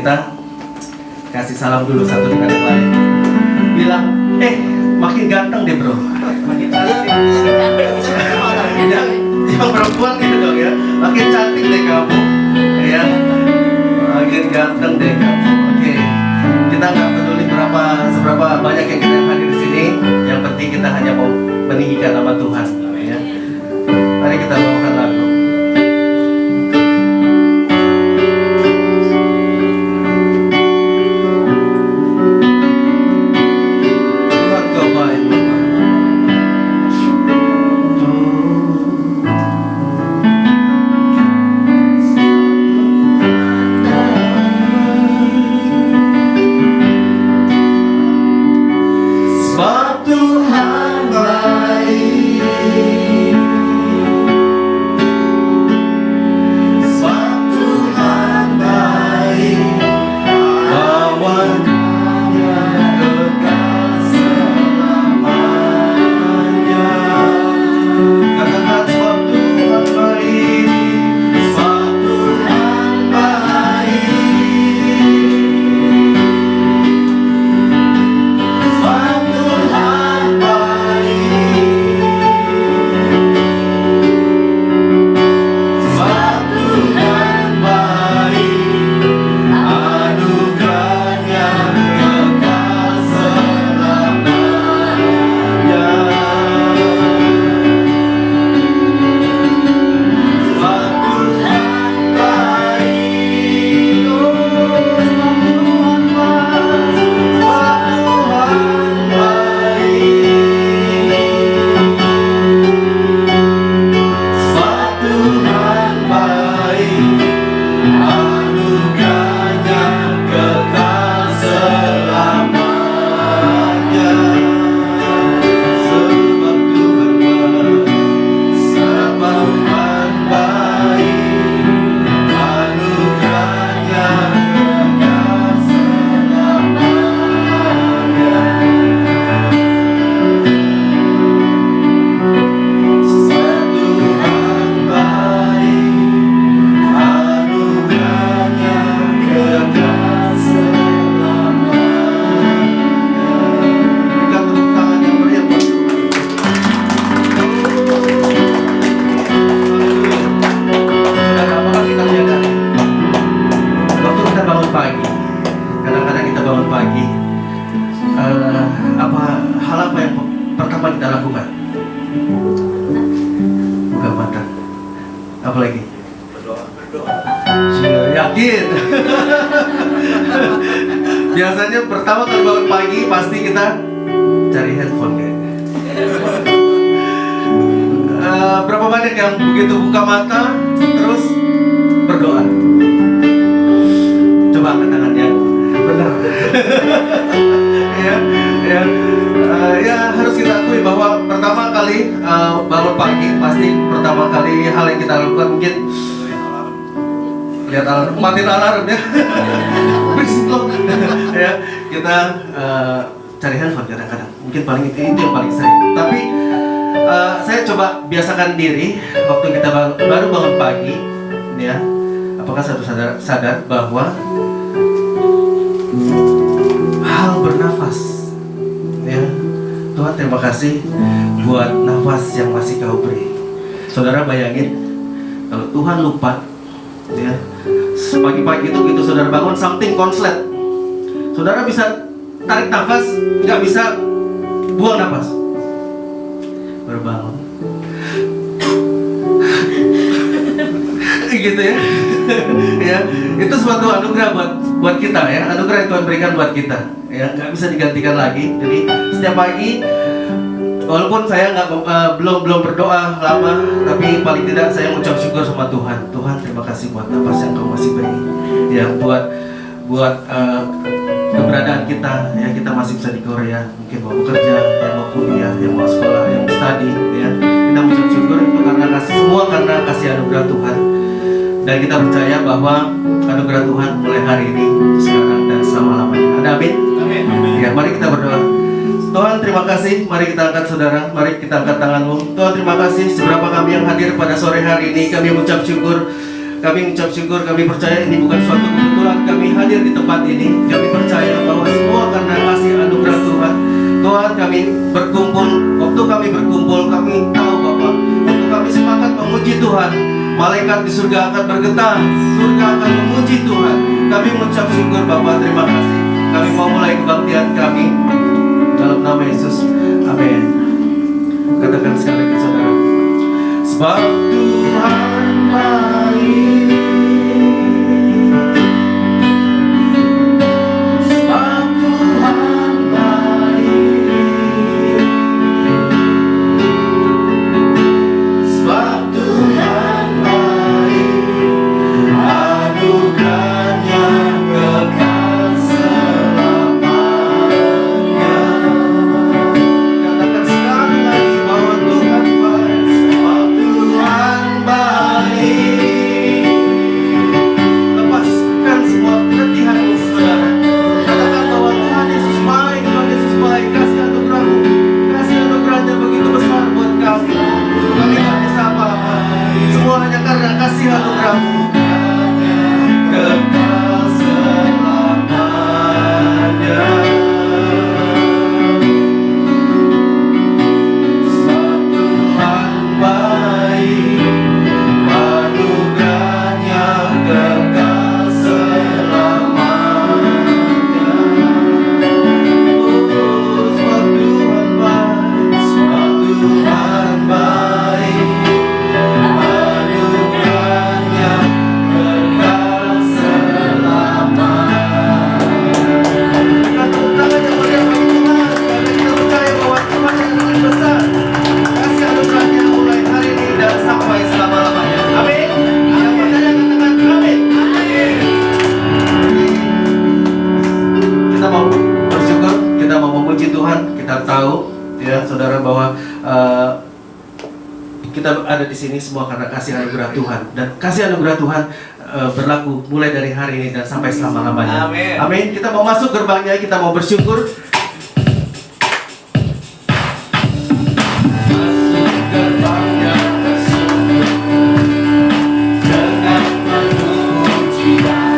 kita kasih salam dulu satu dengan yang lain. Bilang, makin ganteng deh bro. Makin cantik. Yang perempuan gitu dong ya. Makin cantik deh kamu. Ya. Makin ganteng deh kamu. Oke. Kita nggak peduli seberapa banyak yang kita hadir di sini. Yang penting kita hanya mau meninggikan nama Tuhan. Ya. Mari kita bawakan lagu. Biasanya pertama kali bangun pagi pasti kita cari handphone kayaknya. Berapa banyak yang begitu buka mata terus berdoa? Coba angkat tangan yang benar. Ya harus kita akui bahwa pertama kali bangun pagi pasti pertama kali hal yang kita lakukan mungkin lihat alarm, matiin alarm ya. Ya, kita cari handphone kadang-kadang. Mungkin itu yang paling sering. Tapi saya coba biasakan diri waktu kita baru bangun pagi, ya. Apakah satu sadar bahwa hal bernafas, ya. Tuhan terima kasih buat nafas yang masih Kau beri. Saudara bayangin kalau Tuhan lupa, ya. Pagi-pagi itu gitu saudara bangun something konslet, saudara bisa tarik nafas, nggak bisa buang nafas. Baru bangun gitu ya. Ya, itu suatu anugerah buat kita ya, anugerah yang Tuhan berikan buat kita ya, nggak bisa digantikan lagi. Jadi setiap pagi walaupun saya belum berdoa lama, tapi paling tidak saya mengucap syukur sama Tuhan. Tuhan terima kasih buat nafas yang Kau masih beri, ya, buat keberadaan kita, ya, kita masih bisa di Korea, mungkin mau bekerja, yang mau kuliah, yang mau sekolah, yang mau study, ya, kita mengucap syukur itu karena kasih anugerah Tuhan. Dan kita percaya bahwa anugerah Tuhan mulai hari ini, sekarang dan selama-lamanya. Ada amin? Amin. Ya, mari kita berdoa. Tuhan terima kasih, mari kita angkat saudara, mari kita angkat tanganmu. Tuhan terima kasih seberapa kami yang hadir pada sore hari ini, kami mengucap syukur, kami percaya ini bukan suatu kebetulan kami hadir di tempat malaikat di surga akan bergetar, surga akan memuji Tuhan. Kami mengucap syukur Bapa, terima kasih. Kami mau mulai kebaktian kami dalam nama Yesus. Amin. Katakan sekali lagi saudara. Sebab Tuhan baik. Sebab Tuhan baik. Sebab Tuhan baik. Anugerahnya kekal selamanya. Katakan sekali lagi bahwa Tuhan baik. Sebab Tuhan baik. Lepaskan semua keletihanmu saudara. Katakan bahwa Tuhan Yesus baik, Tuhan Yesus baik. Kasih anugerahmu, kasih anugerahnya begitu besar buat kami. Kami gak bisa apa-apa. Semua hanya karena kasih anugerahmu. Kekal selamanya. Sebab Tuhan baik, anugerahnya kekal selamanya. Oh, sebab Tuhan baik, sebab Tuhan baik, anugerahnya kekal selamanya. Dengan tepuk tangan yang meriah bagi Tuhan, karena kita percaya bahwa Tuhan yang lebih besar. Kasih anugerahnya mulai hari ini dan sampai selama-lamanya. Amin. Yang percaya katakan amin. Kita mau bersyukur, kita mau memuji Tuhan. Kita tahu ya saudara bahwa kita ada di sini semua karena kasih anugerah Tuhan, dan kasih anugerah Tuhan berlaku mulai dari hari ini dan sampai selama-lamanya. Amin. Amin. Kita mau masuk gerbangnya, kita mau bersyukur. Masuk gerbangnya bersyukur dengan memuji dan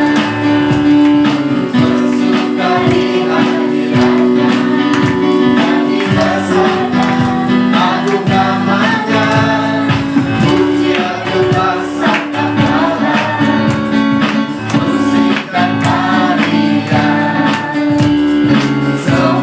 bersukari hadiratnya, dan kita sadar agung namanya. Pujian Tuhan sang kekala, musik dan tarian, semua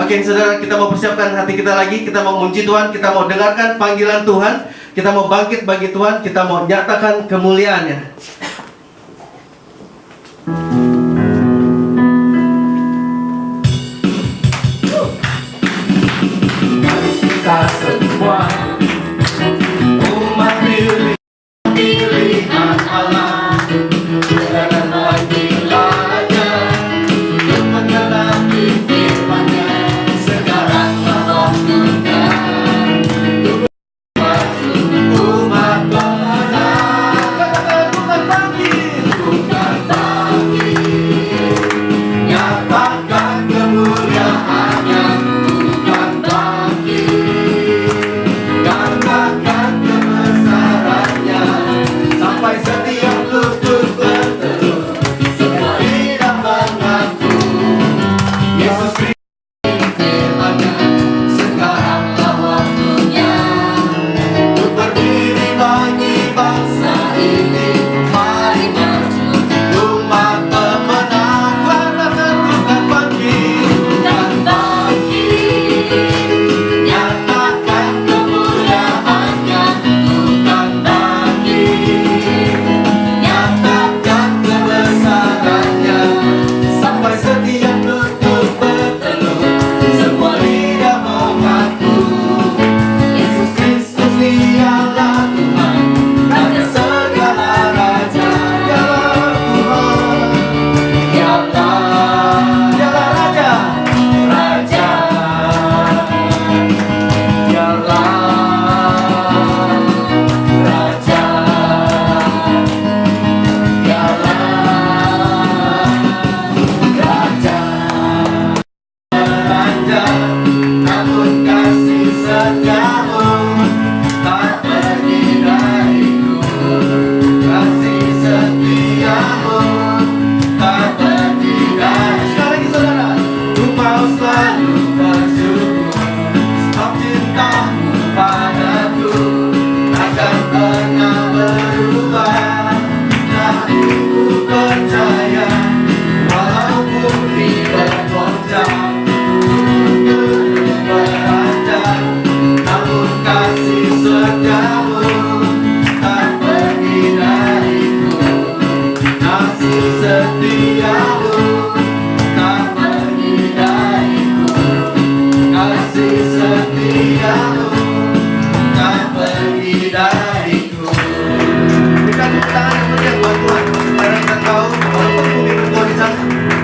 Oke, saudara, kita mau persiapkan hati kita lagi. Kita mau memuji Tuhan, kita mau dengarkan panggilan Tuhan, kita mau bangkit bagi Tuhan, kita mau nyatakan kemuliaannya. Kita semua umat pilihan Allah, dan panggilannya untuk mengenapi firman-Nya. Sekaranglah waktunya untuk umat pemenang. Katakan bukan bangkit, nyatakan kemuliaan-Nya. Bukan bangkit, katakan kebesaran-Nya, sampai setiap lutut berteduh, semua lidah mengaku Yesus Kristus firman-Nya. Sekaranglah waktunya untuk berdiri bagi bangsa ini. Mari maju umat pemenang. Katakan bukan bangkit, nyatakan kemuliaan-Nya. Bukan bangkit, nyatakan kebesaran-Nya, sampai setiap lutut berteduh, semua lidah mengaku Yesus Kristus Dialah Tuhan, Raja segala raja. Dialah Raja, Raja. Dialah Raja, Dialah Raja. Raja, namun kasih setiamu tak pergi dariku. Kasih setiamu tak pergi dari. Sekali lagi saudara, Engkau selalu bersyukur, sebab cintamu padaku takkan pernah berubah. Hatiku percaya, walaupun di bergoncang, gunung beranjak, namun kasih setiamu tak pergi dariku. Kasih setiamu tak pergi dariku. Kasih setiamu tak pergi dariku. Berikan tepuk tangan yang meriah buat Tuhan. Karena kita tahu walaupun bumi bergoncang,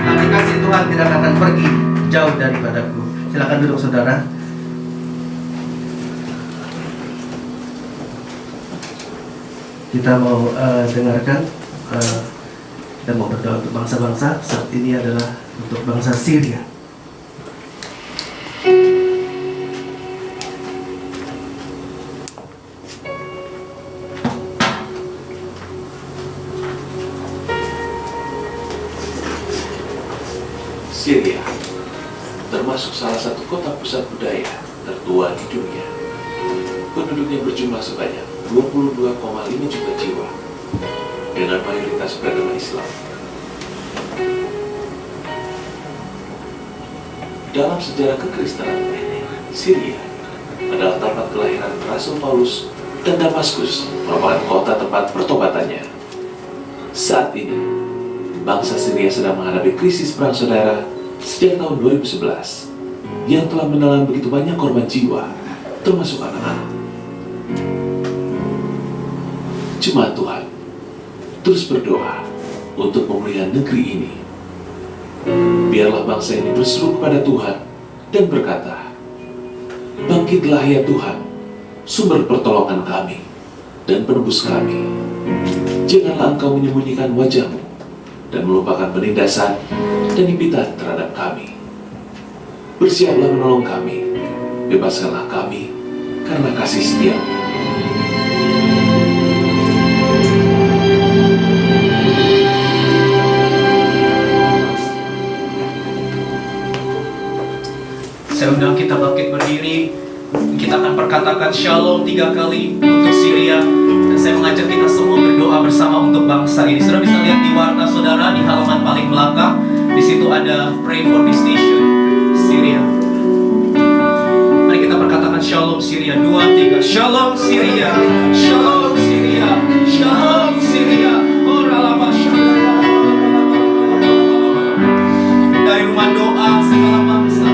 tapi kasih Tuhan tidak akan pergi jauh daripadaku. Silakan duduk saudara. Kita mau dengarkan, kita mau berdoa untuk bangsa-bangsa. Saat ini adalah untuk bangsa Syria. Syria termasuk salah satu kota pusat budaya tertua di dunia. Penduduknya berjumlah sebanyak 22,5 juta jiwa dengan mayoritas beragama Islam. Dalam sejarah kekristenan, Syria adalah tempat kelahiran Rasul Paulus, dan Damaskus merupakan kota tempat pertobatannya. Saat ini, bangsa Syria sedang menghadapi krisis perang saudara sejak tahun 2011 yang telah menelan begitu banyak korban jiwa, termasuk anak-anak. Jemaat Tuhan, terus berdoa untuk pemulihan negeri ini. Biarlah bangsa ini berseru kepada Tuhan dan berkata, "Bangkitlah ya Tuhan, sumber pertolongan kami dan penebus kami. Janganlah Engkau menyembunyikan wajah-Mu dan melupakan penindasan dan impitan terhadap kami. Bersiaplah menolong kami, bebaskanlah kami karena kasih setia-Mu." Saya undang kita bangkit berdiri. Kita akan perkatakan shalom 3 kali untuk Syria. Dan saya mengajak kita semua berdoa bersama untuk bangsa ini. Saudara bisa lihat di warna saudara di halaman paling belakang. Di situ ada pray for this nation, Syria. Shalom Syria, Shalom Syria, Shalom Syria. Dari rumah doa segala bangsa,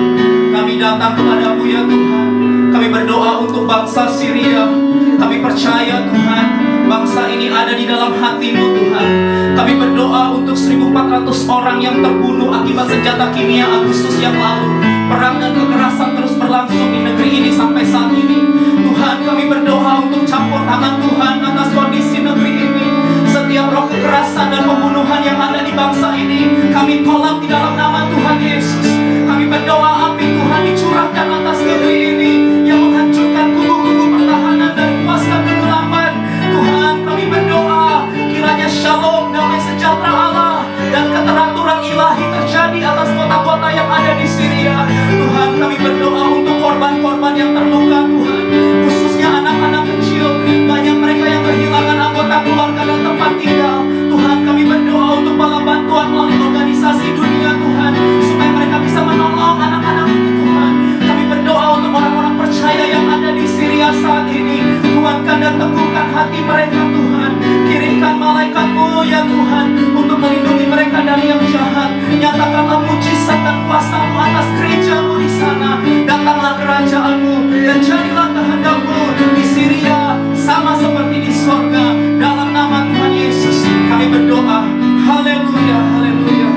kami datang kepadamu ya Tuhan. Kami berdoa untuk bangsa Syria. Kami percaya Tuhan, bangsa ini ada di dalam hati-Mu Tuhan. Kami berdoa untuk 1.400 orang yang terbunuh akibat senjata kimia Agustus yang lalu. Perang dan kekerasan terus berlangsung di negeri ini sampai saat ini. Tuhan, kami berdoa untuk campur tangan Tuhan atas kondisi negeri ini. Setiap roh kekerasan dan pembunuhan yang ada di bangsa ini, kami tolak di dalam nama Tuhan Yesus. Kami berdoa api Tuhan dicurahkan atas negeri ini yang menghancurkan kubu-kubu pertahanan dan kuasa kegelapan. Tuhan, kami berdoa kiranya shalom, damai sejahtera Allah dan keteraturan ilahi terjadi atas kota-kota yang ada di Syria. Tuhan, kami berdoa untuk korban-korban yang terluka Tuhan, khususnya anak-anak kecil. Banyak mereka yang kehilangan anggota keluarga dan tempat tinggal. Tuhan, kami berdoa untuk bala bantuan melalui organisasi dunia Tuhan, supaya mereka bisa menolong anak-anak ini Tuhan. Kami berdoa untuk orang-orang percaya yang ada di Syria saat ini. Kuatkan dan teguhkan hati mereka Tuhan. Kirimkan malaikat-Mu ya Tuhan untuk melindungi mereka dari yang jahat. Nyatakanlah mujizat dan kuasa-Mu atas gereja-Mu di sana. Datanglah kerajaan-Mu dan jadilah kehendak-Mu di Syria sama seperti di sorga. Dalam nama Tuhan Yesus kami berdoa. Haleluya, haleluya.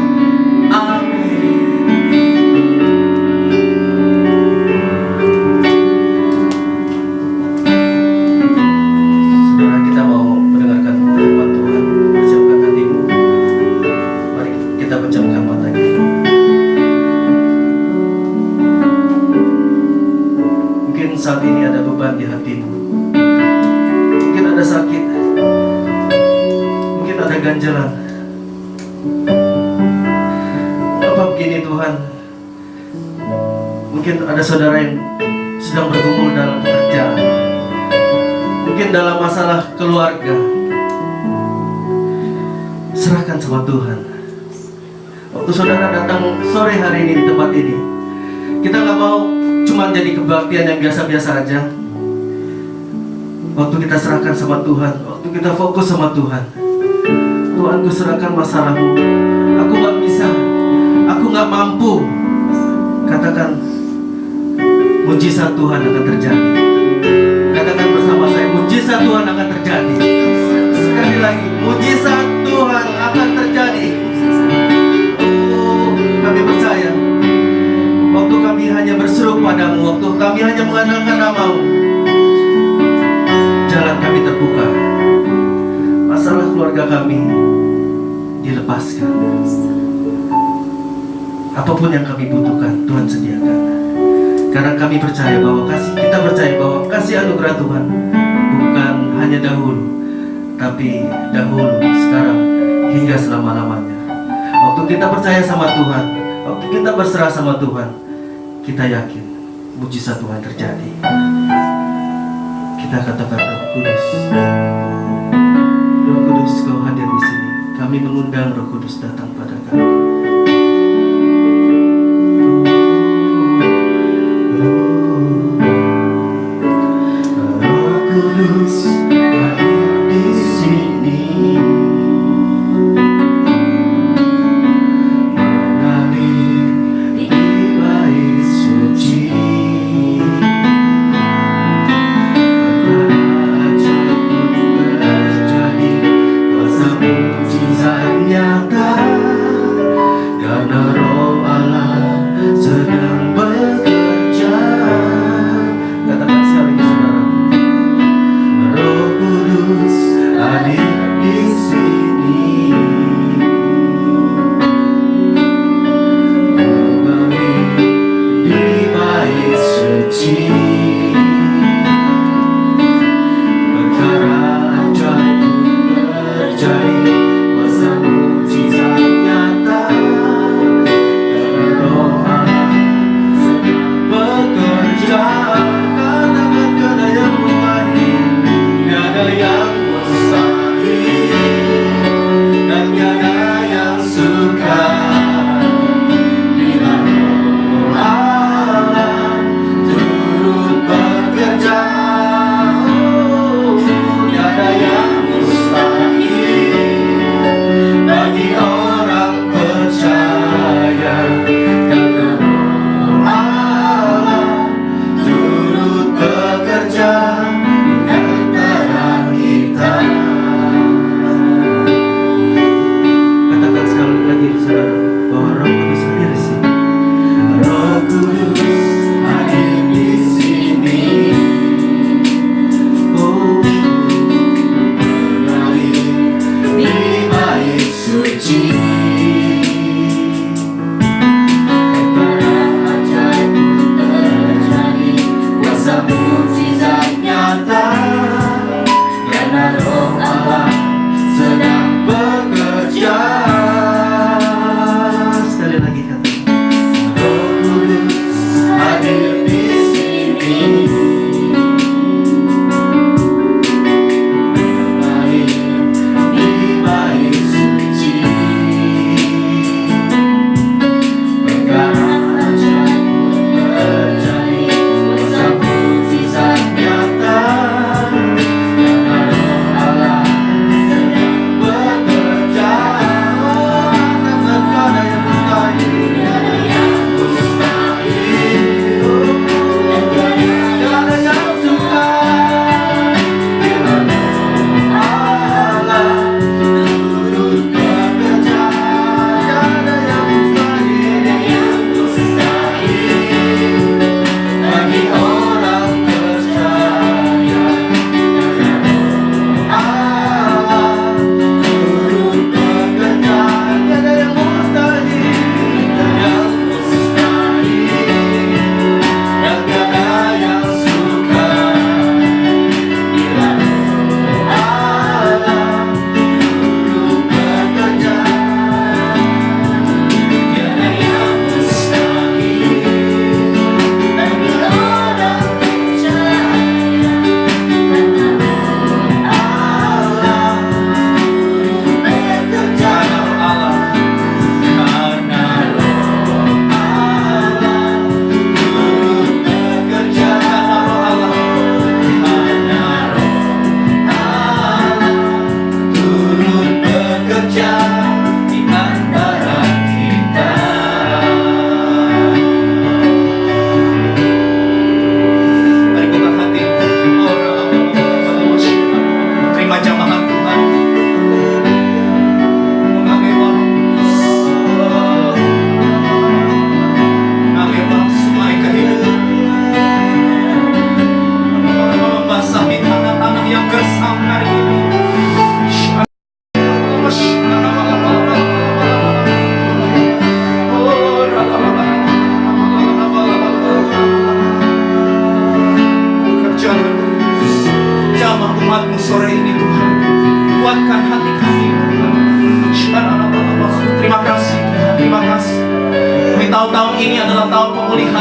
Amin. Saudara, kita mau mendengarkan firman Tuhan. Persiapkan hatimu. Mari kita pejamkan mata kita. Mungkin saat ini ada beban di hatimu. Mungkin ada sakit. Mungkin ada ganjalan. Apa begini Tuhan? Mungkin ada saudara yang sedang bergumul dalam pekerjaan. Mungkin dalam masalah keluarga. Serahkan sama Tuhan. Waktu saudara datang sore hari ini di tempat ini, kita gak mau cuma jadi kebaktian yang biasa-biasa aja. Waktu kita serahkan sama Tuhan, waktu kita fokus sama Tuhan. Tuhan, ku serahkan masalahmu. Aku gak bisa, aku gak mampu. Katakan, mujizat Tuhan akan terjadi. Katakan bersama saya, mujizat Tuhan akan terjadi. Sekali lagi, mujizat Tuhan akan terjadi. Oh, kami percaya. Waktu kami hanya berseru padamu, waktu kami hanya mengandalkan nama-Mu, jalan kami terbuka. Masalah keluarga kami dilepaskan. Apapun yang kami butuhkan, Tuhan sediakan. Karena kami percaya bahwa kita percaya bahwa kasih anugerah Tuhan bukan hanya dahulu, tapi dahulu, sekarang, hingga selama-lamanya. Waktu kita percaya sama Tuhan, waktu kita berserah sama Tuhan, kita yakin mujizat Tuhan terjadi. Kita katakan, Roh Kudus, Roh Kudus, Kau hadir di sini. Kami mengundang Roh Kudus datang pada kami. Roh Kudus hadir di sini, mengalir di bait suci.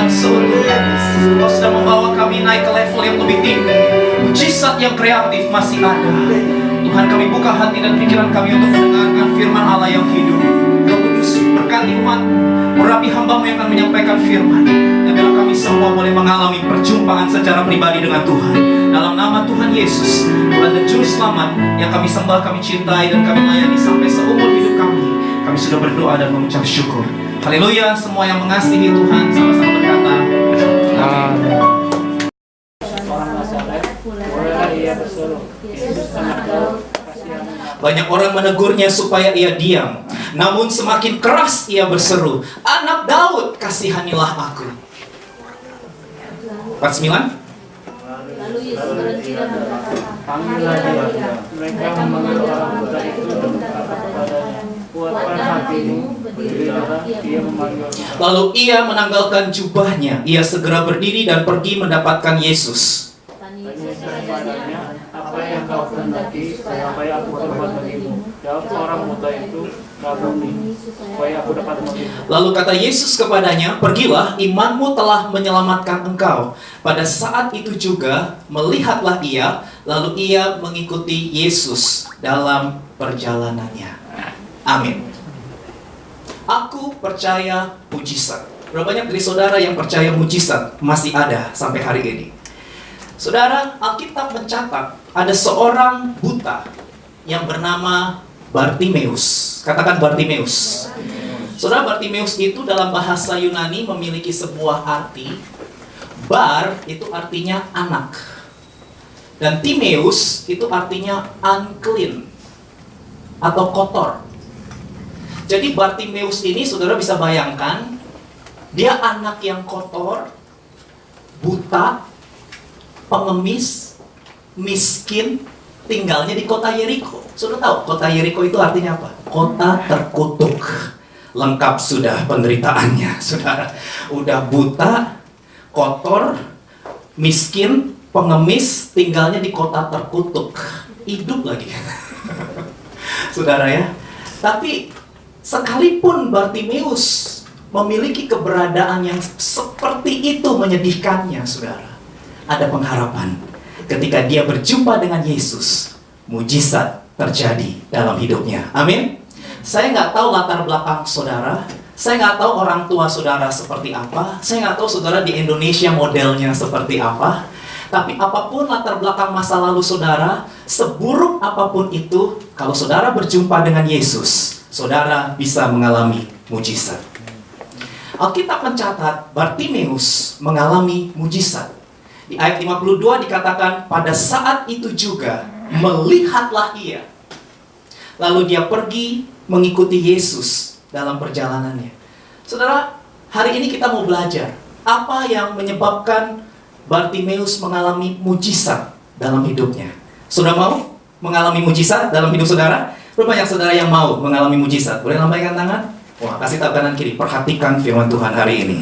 Tuhan, Kau sudah membawa kami naik ke level yang lebih tinggi. Mujizat yang kreatif masih ada. Tuhan, kami buka hati dan pikiran kami untuk mendengarkan firman Allah yang hidup. Roh Kudus, berkati umat, urapi hamba-Mu yang akan menyampaikan firman. Dan biarlah kami semua boleh mengalami perjumpaan secara pribadi dengan Tuhan. Dalam nama Tuhan Yesus, Tuhan dan Juru Selamat yang kami sembah, kami cintai, dan kami layani sampai seumur hidup kami. Kami sudah berdoa dan mengucap syukur. Haleluya, semua yang mengasihi Tuhan sama-sama berkata, Amin. Banyak orang menegurnya supaya ia diam. Namun semakin keras ia berseru, Anak Daud, kasihanilah aku. 49. Lalu Yesus berhenti dan berkata, Panggillah dia. Mereka memanggil orang buta itu dan berkata kepadanya, kuatkan hatimu, berdirilah. Ia memanggil. Lalu ia menanggalkan jubahnya. Ia segera berdiri dan pergi mendapatkan Yesus. Tanya Tanya Yesus kepadanya, kepadanya, apa yang kau kehendaki supaya aku perbuat bagimu? Jawab orang buta itu, Rabuni, supaya aku dapat melihat. Lalu kata Yesus kepadanya, pergilah, imanmu telah menyelamatkan engkau. Pada saat itu juga melihatlah ia, lalu ia mengikuti Yesus dalam perjalanannya. Amin. Aku percaya mujizat. Berapa banyak dari saudara yang percaya mujizat masih ada sampai hari ini? Saudara, Alkitab mencatat ada seorang buta yang bernama Bartimeus. Katakan Bartimeus. Saudara, Bartimeus itu dalam bahasa Yunani memiliki sebuah arti. Bar itu artinya anak. Dan Timeus itu artinya unclean atau kotor. Jadi Bartimeus ini saudara bisa bayangkan, dia anak yang kotor, buta, pengemis, miskin, tinggalnya di kota Yeriko. Sudah tahu kota Yeriko itu artinya apa? Kota terkutuk. Lengkap sudah penderitaannya, saudara. Udah buta, kotor, miskin, pengemis, tinggalnya di kota terkutuk. Hidup lagi. Saudara ya. Tapi sekalipun Bartimeus memiliki keberadaan yang seperti itu menyedihkannya, saudara, ada pengharapan. Ketika dia berjumpa dengan Yesus, mujizat terjadi dalam hidupnya. Amin. Saya nggak tahu latar belakang saudara. Saya nggak tahu orang tua saudara seperti apa. Saya nggak tahu saudara di Indonesia modelnya seperti apa. Tapi apapun latar belakang masa lalu saudara, seburuk apapun itu, kalau saudara berjumpa dengan Yesus, saudara bisa mengalami mujizat. Alkitab mencatat Bartimeus mengalami mujizat. Di ayat 52 dikatakan, pada saat itu juga melihatlah ia. Lalu dia pergi mengikuti Yesus dalam perjalanannya. Saudara, hari ini kita mau belajar apa yang menyebabkan Bartimeus mengalami mujizat dalam hidupnya. Saudara mau mengalami mujizat dalam hidup saudara? Berapa banyak saudara yang mau mengalami mujizat? Boleh lambaikan tangan? Wah, kasih tahu kanan kiri, perhatikan firman Tuhan hari ini.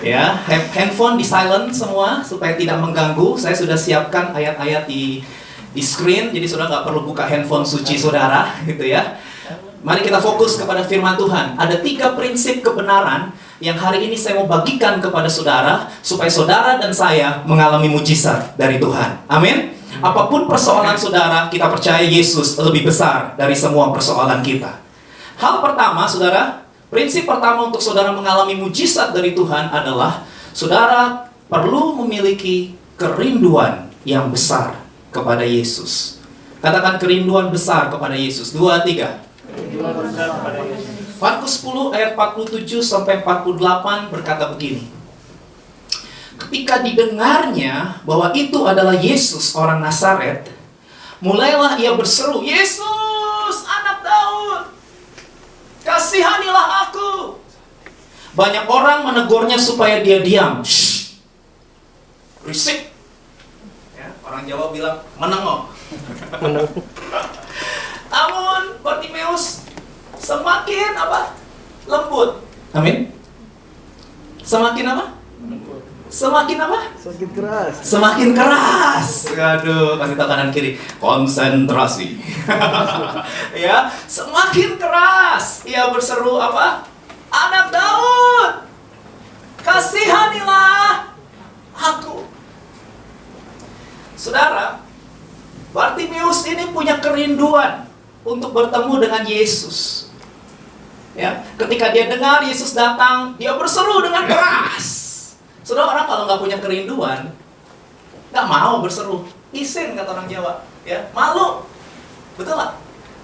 Ya, handphone di silent semua supaya tidak mengganggu. Saya sudah siapkan ayat-ayat di screen, jadi saudara nggak perlu buka handphone suci saudara, gitu ya. Mari kita fokus kepada firman Tuhan. Ada 3 prinsip kebenaran yang hari ini saya mau bagikan kepada saudara, supaya saudara dan saya mengalami mujizat dari Tuhan. Amin. Apapun persoalan saudara, kita percaya Yesus lebih besar dari semua persoalan kita. Hal pertama, saudara, prinsip pertama untuk saudara mengalami mujizat dari Tuhan adalah saudara perlu memiliki kerinduan yang besar kepada Yesus. Katakan kerinduan besar kepada Yesus. 2, 3. Kerinduan besar kepada Yesus. Markus 10 ayat 47 sampai 48 berkata begini. Ketika didengarnya bahwa itu adalah Yesus orang Nazaret, mulailah ia berseru, Yesus, anak Daud, kasihanilah aku. Banyak orang menegurnya supaya dia diam. Shh, berisik. Ya, orang Jawa bilang menengok. Namun Bartimeus semakin apa? Lembut. Amin. Semakin apa? Semakin apa? Semakin keras. Semakin keras. Aduh, kasih tahu kanan kiri. Konsentrasi. Ya, semakin keras. Ia berseru apa? Anak Daud, kasihanilah aku. Saudara, Bartimeus ini punya kerinduan untuk bertemu dengan Yesus. Ya, ketika dia dengar Yesus datang, dia berseru dengan keras. Saudara, orang kalau nggak punya kerinduan, nggak mau berseru. Isin kata orang Jawa, ya, malu. Betul nggak?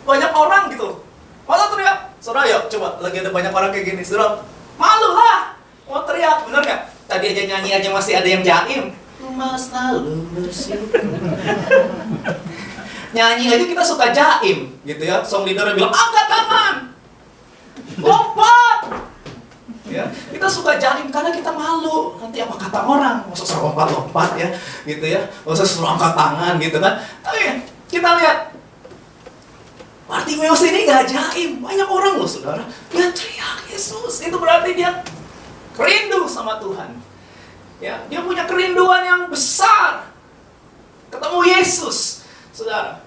Banyak orang gitu, malah teriak. Saudara, yuk coba, lagi ada banyak orang kayak gini, saudara, malu lah, mau teriak, bener nggak? Tadi aja nyanyi aja masih ada yang jaim. Mas lalu bersyukur. Nyanyi aja kita suka jaim, gitu ya. Song leader bilang angkat tangan, lompat. Ya, kita suka jaim karena kita malu. Nanti apa kata orang? Masa suruh lompat ya, gitu ya. Masa suruh angkat tangan gitu kan. Tapi kita lihat Bartimeus ini gak jaim. Banyak orang loh saudara, dia teriak Yesus. Itu berarti dia rindu sama Tuhan. Ya, dia punya kerinduan yang besar ketemu Yesus, saudara.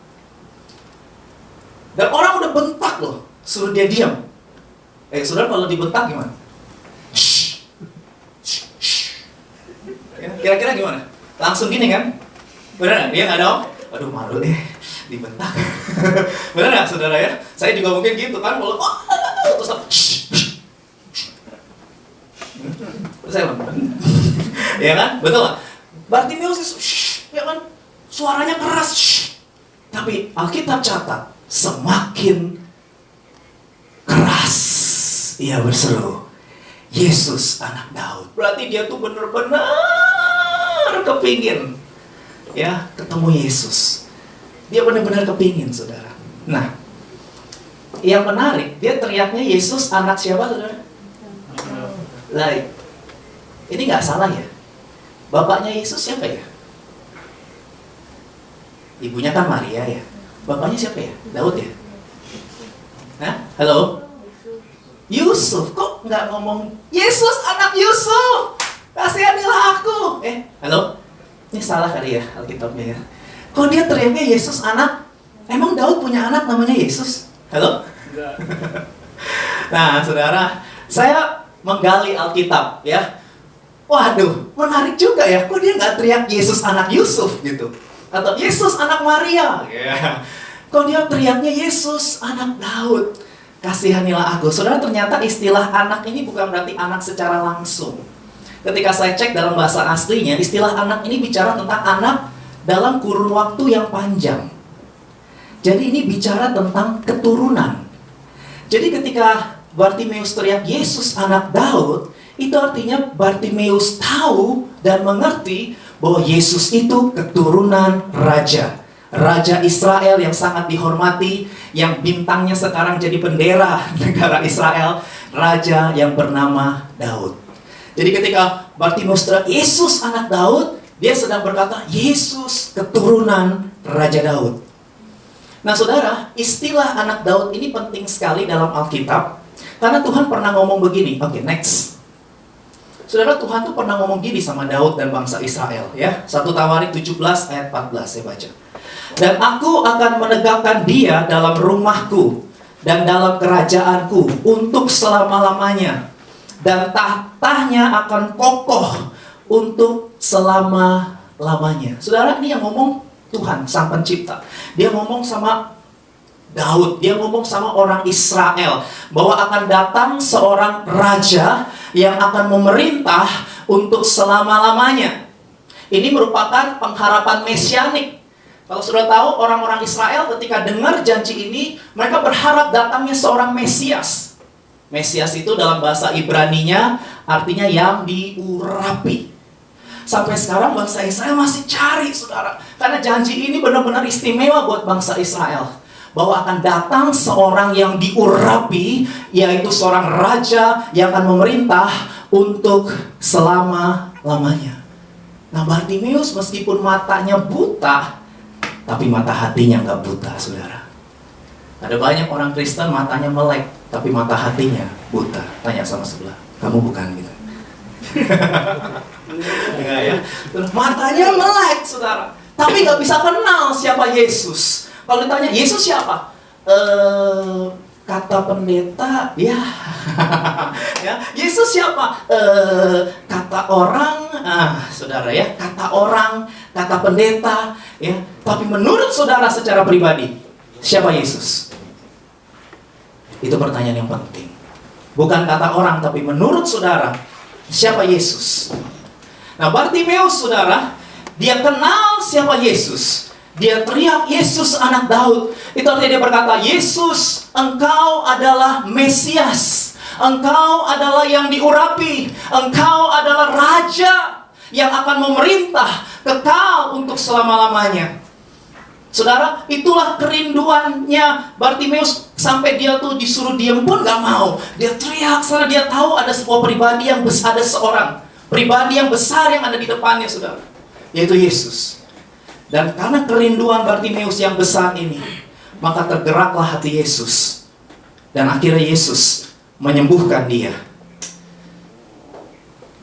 Dan orang udah bentak loh, suruh dia diam. Saudara kalau dibentak gimana? Ya, kira-kira gimana? Langsung gini kan? Bener nggak? Dia nggak dong? Aduh malu deh, dibentak. Bener nggak saudara ya? Saya juga mungkin gitu kan, kalau terus saya ya kan? Betul nggak? Bartimeus itu, ya kan? Suaranya keras. Tapi Alkitab catat, semakin keras ia berseru, Yesus anak Daud. Berarti dia tuh benar-benar kepingin ya ketemu Yesus. Dia benar-benar kepingin, saudara. Nah, yang menarik, dia teriaknya Yesus anak siapa, saudara? Like, ini nggak salah ya? Bapaknya Yesus siapa ya? Ibunya kan Maria ya. Bapaknya siapa ya? Daud ya? Hah? Halo? Yusuf. Kok nggak ngomong Yesus anak Yusuf? Kasihanilah aku. Halo? Ini salah kali ya Alkitabnya ya. Kok dia teriaknya Yesus anak? Emang Daud punya anak namanya Yesus? Halo? Enggak. Nah, saudara, saya menggali Alkitab ya. Waduh, menarik juga ya. Kok dia nggak teriak Yesus anak Yusuf gitu? Atau Yesus anak Maria? Yeah. Kok dia teriaknya Yesus anak Daud? Kasihanilah aku. Saudara, ternyata istilah anak ini bukan berarti anak secara langsung. Ketika saya cek dalam bahasa aslinya, istilah anak ini bicara tentang anak dalam kurun waktu yang panjang. Jadi ini bicara tentang keturunan. Jadi ketika Bartimeus teriak Yesus anak Daud, itu artinya Bartimeus tahu dan mengerti bahwa Yesus itu keturunan raja. Raja Israel yang sangat dihormati, yang bintangnya sekarang jadi bendera negara Israel, raja yang bernama Daud. Jadi ketika Bartimeus teriak Yesus anak Daud, dia sedang berkata Yesus keturunan Raja Daud. Nah saudara, istilah anak Daud ini penting sekali dalam Alkitab, karena Tuhan pernah ngomong begini. Oke, next. Saudara, Tuhan tuh pernah ngomong gini sama Daud dan bangsa Israel ya. 1 Tawarik 17 ayat 14 saya baca. Dan aku akan menegakkan dia dalam rumahku dan dalam kerajaanku untuk selama-lamanya. Dan tahtanya akan kokoh untuk selama-lamanya. Saudara, ini yang ngomong Tuhan, Sang Pencipta. Dia ngomong sama Daud, dia ngomong sama orang Israel bahwa akan datang seorang raja yang akan memerintah untuk selama-lamanya. Ini merupakan pengharapan mesianik. Kalau sudah tahu, orang-orang Israel ketika dengar janji ini, mereka berharap datangnya seorang Mesias. Mesias itu dalam bahasa Ibraninya artinya yang diurapi. Sampai sekarang bangsa Israel masih cari, saudara. Karena janji ini benar-benar istimewa buat bangsa Israel. Bahwa akan datang seorang yang diurapi, yaitu seorang raja yang akan memerintah untuk selama-lamanya. Nah, Bartimeus meskipun matanya buta, tapi mata hatinya nggak buta, saudara. Ada banyak orang Kristen matanya melek, tapi mata hatinya buta. Tanya sama sebelah, kamu bukan gitu? Enggak ya. Matanya melek, saudara. Tapi nggak bisa kenal siapa Yesus. Kalau ditanya, Yesus siapa? kata pendeta, ya, ya. Yesus siapa? Kata orang, saudara ya, kata orang, kata pendeta, ya. Tapi menurut saudara secara pribadi, siapa Yesus? Itu pertanyaan yang penting. Bukan kata orang, tapi menurut saudara, siapa Yesus? Nah, Bartimeus, saudara, dia kenal siapa Yesus. Dia teriak, Yesus anak Daud. Itu artinya dia berkata, Yesus, engkau adalah Mesias. Engkau adalah yang diurapi. Engkau adalah Raja yang akan memerintah kekal untuk selama-lamanya. Saudara, itulah kerinduannya Bartimeus. Sampai dia tuh disuruh diam pun gak mau. Dia teriak, karena dia tahu ada sebuah pribadi yang besar, ada seorang pribadi yang besar yang ada di depannya, saudara, yaitu Yesus. Dan karena kerinduan Bartimeus yang besar ini, maka tergeraklah hati Yesus. Dan akhirnya Yesus menyembuhkan dia.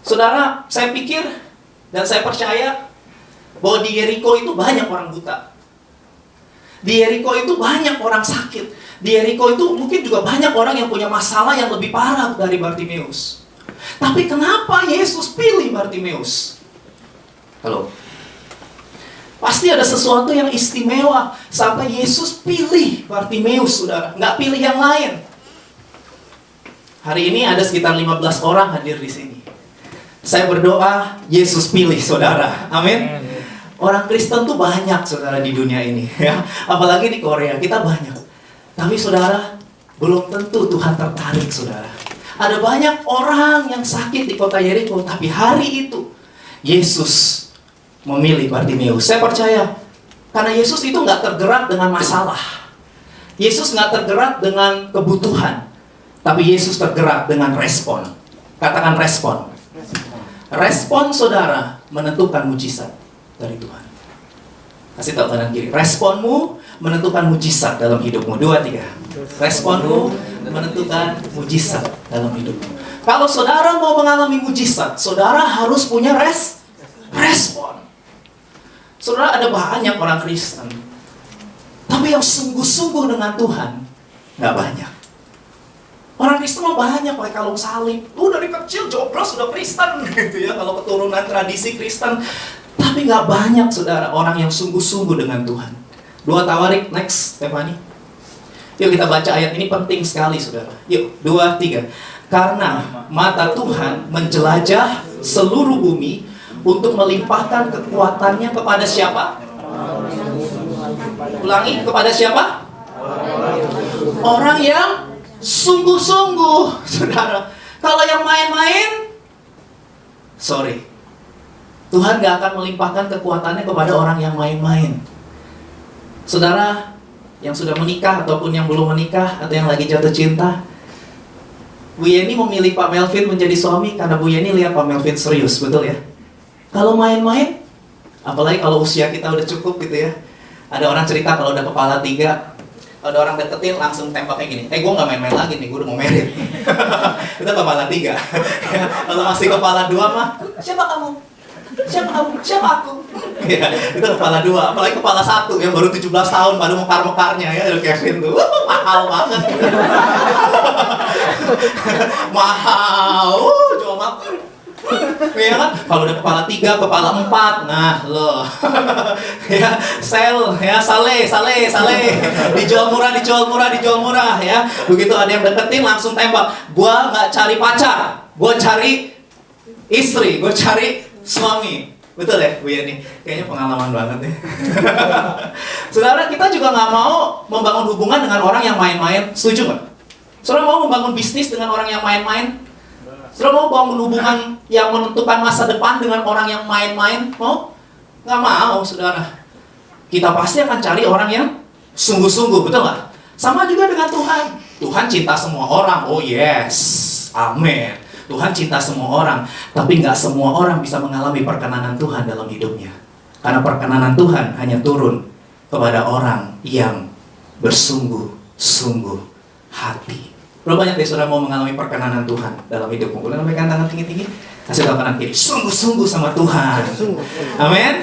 Saudara, saya pikir dan saya percaya bahwa di Yeriko itu banyak orang buta. Di Yeriko itu banyak orang sakit. Di Yeriko itu mungkin juga banyak orang yang punya masalah yang lebih parah dari Bartimeus. Tapi kenapa Yesus pilih Bartimeus? Halo? Pasti ada sesuatu yang istimewa sampai Yesus pilih Bartimeus, saudara. Nggak pilih yang lain. Hari ini ada sekitar 15 orang hadir di sini. Saya berdoa Yesus pilih saudara. Amin. Orang Kristen tuh banyak, saudara, di dunia ini, ya. Apalagi di Korea, kita banyak. Tapi saudara, belum tentu Tuhan tertarik, saudara. Ada banyak orang yang sakit di kota Yeriko, tapi hari itu Yesus memilih Bartimeus. Saya percaya, karena Yesus itu nggak tergerak dengan masalah. Yesus nggak tergerak dengan kebutuhan, tapi Yesus tergerak dengan respon. Katakan respon. Respon saudara menentukan mujizat dari Tuhan. Kasih tahu kanan kiri. Responmu menentukan mujizat dalam hidupmu. 2, 3. Responmu menentukan mujizat dalam hidupmu. Kalau saudara mau mengalami mujizat, saudara harus punya respon. Saudara, ada banyak orang Kristen, tapi yang sungguh-sungguh dengan Tuhan nggak banyak. Orang Kristen mah banyak pakai kalung salib. Dari kecil joblos sudah Kristen, gitu ya. Kalau keturunan tradisi Kristen. Tapi nggak banyak, saudara, orang yang sungguh-sungguh dengan Tuhan. 2 Tawarik, next, Stefani. Yuk kita baca ayat ini, penting sekali, saudara. Yuk, 2, 3. Karena mata Tuhan menjelajah seluruh bumi untuk melimpahkan kekuatannya kepada siapa? Ulangi, kepada siapa? Orang yang sungguh-sungguh, saudara. Kalau yang main-main, sorry, Tuhan gak akan melimpahkan kekuatannya kepada orang yang main-main. Saudara yang sudah menikah ataupun yang belum menikah atau yang lagi jatuh cinta, Bu Yeni memilih Pak Melvin menjadi suami karena Bu Yeni lihat Pak Melvin serius, betul ya? Kalau main-main, apalagi kalau usia kita udah cukup gitu ya. Ada orang cerita kalau udah kepala 3, ada orang deketin langsung tembak kayak gini. Gue gak main-main lagi nih, gue udah mau merit. Itu kepala 3. Kalau masih kepala 2 mah, siapa kamu? Siapa kamu? Siapa aku? Ya, itu kepala 2. Apalagi kepala 1 yang baru 17 tahun, baru mekar-mekarnya ya, ada Kevin tuh. Mahal banget. Mahal. Jual makan. Ya kan? Kalau udah kepala 3, kepala 4, nah loh. Ya, sel, ya, sale. Dijual murah ya. Begitu ada yang deketin langsung tembak. Gua nggak cari pacar, gua cari istri, gua cari suami. Betul ya, Bu Yeni? Kayaknya pengalaman banget ya. Saudara, kita juga nggak mau membangun hubungan dengan orang yang main-main. Setuju nggak? Saudara mau membangun bisnis dengan orang yang main-main? Saudara mau bangun hubungan yang menentukan masa depan dengan orang yang main-main? Mau? Nggak mau, saudara. Kita pasti akan cari orang yang sungguh-sungguh, betul nggak? Sama juga dengan Tuhan. Tuhan cinta semua orang. Oh yes, amin. Tuhan cinta semua orang, tapi nggak semua orang bisa mengalami perkenanan Tuhan dalam hidupnya. Karena perkenanan Tuhan hanya turun kepada orang yang bersungguh-sungguh hati. Berapa banyak dari saudara mau mengalami perkenanan Tuhan dalam hidupmu? Boleh lambaikan tangan tinggi-tinggi? Kasih tahu kanan kiri, sungguh-sungguh sama Tuhan. Amin.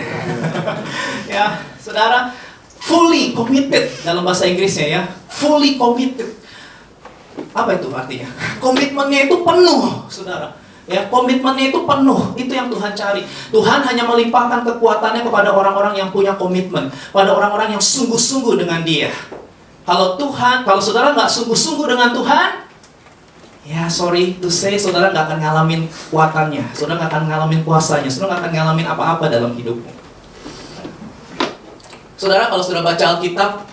Ya, saudara, fully committed dalam bahasa Inggrisnya ya, fully committed. Apa itu artinya? Komitmennya itu penuh, saudara. Ya, komitmennya itu penuh. Itu yang Tuhan cari. Tuhan hanya melimpahkan kekuatannya kepada orang-orang yang punya komitmen, pada orang-orang yang sungguh-sungguh dengan Dia. Kalau saudara nggak sungguh-sungguh dengan Tuhan, ya sorry to say, saudara nggak akan ngalamin kekuatannya, saudara nggak akan ngalamin kuasanya, saudara nggak akan ngalamin apa-apa dalam hidupmu. Saudara, kalau saudara baca Alkitab,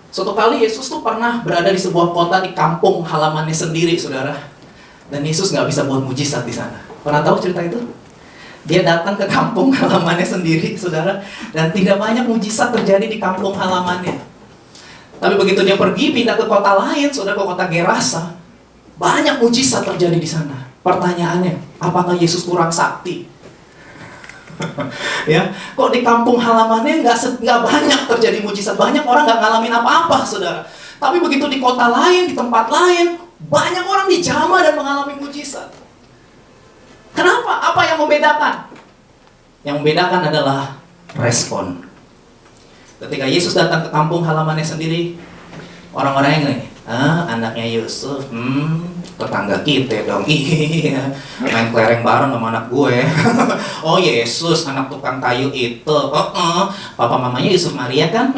suatu kali Yesus tuh pernah berada di sebuah kota di kampung halamannya sendiri, saudara. Dan Yesus nggak bisa buat mujizat di sana. Pernah tahu cerita itu? Dia datang ke kampung halamannya sendiri, saudara, dan tidak banyak mujizat terjadi di kampung halamannya. Tapi begitu dia pergi pindah ke kota lain, saudara, ke kota Gerasa, banyak mujizat terjadi di sana. Pertanyaannya, apakah Yesus kurang sakti? Ya, kok di kampung halamannya nggak banyak terjadi mujizat, banyak orang nggak ngalamin apa-apa, saudara. Tapi begitu di kota lain, di tempat lain, banyak orang dijamah dan mengalami mujizat. Kenapa? Apa yang membedakan? Yang membedakan adalah respon. Ketika Yesus datang ke kampung halamannya sendiri, orang-orang yang gini, anaknya Yusuf, tetangga kita dong, iya, main kelereng bareng sama anak gue. Oh Yesus, anak tukang kayu itu, papa mamanya Yusuf Maria kan,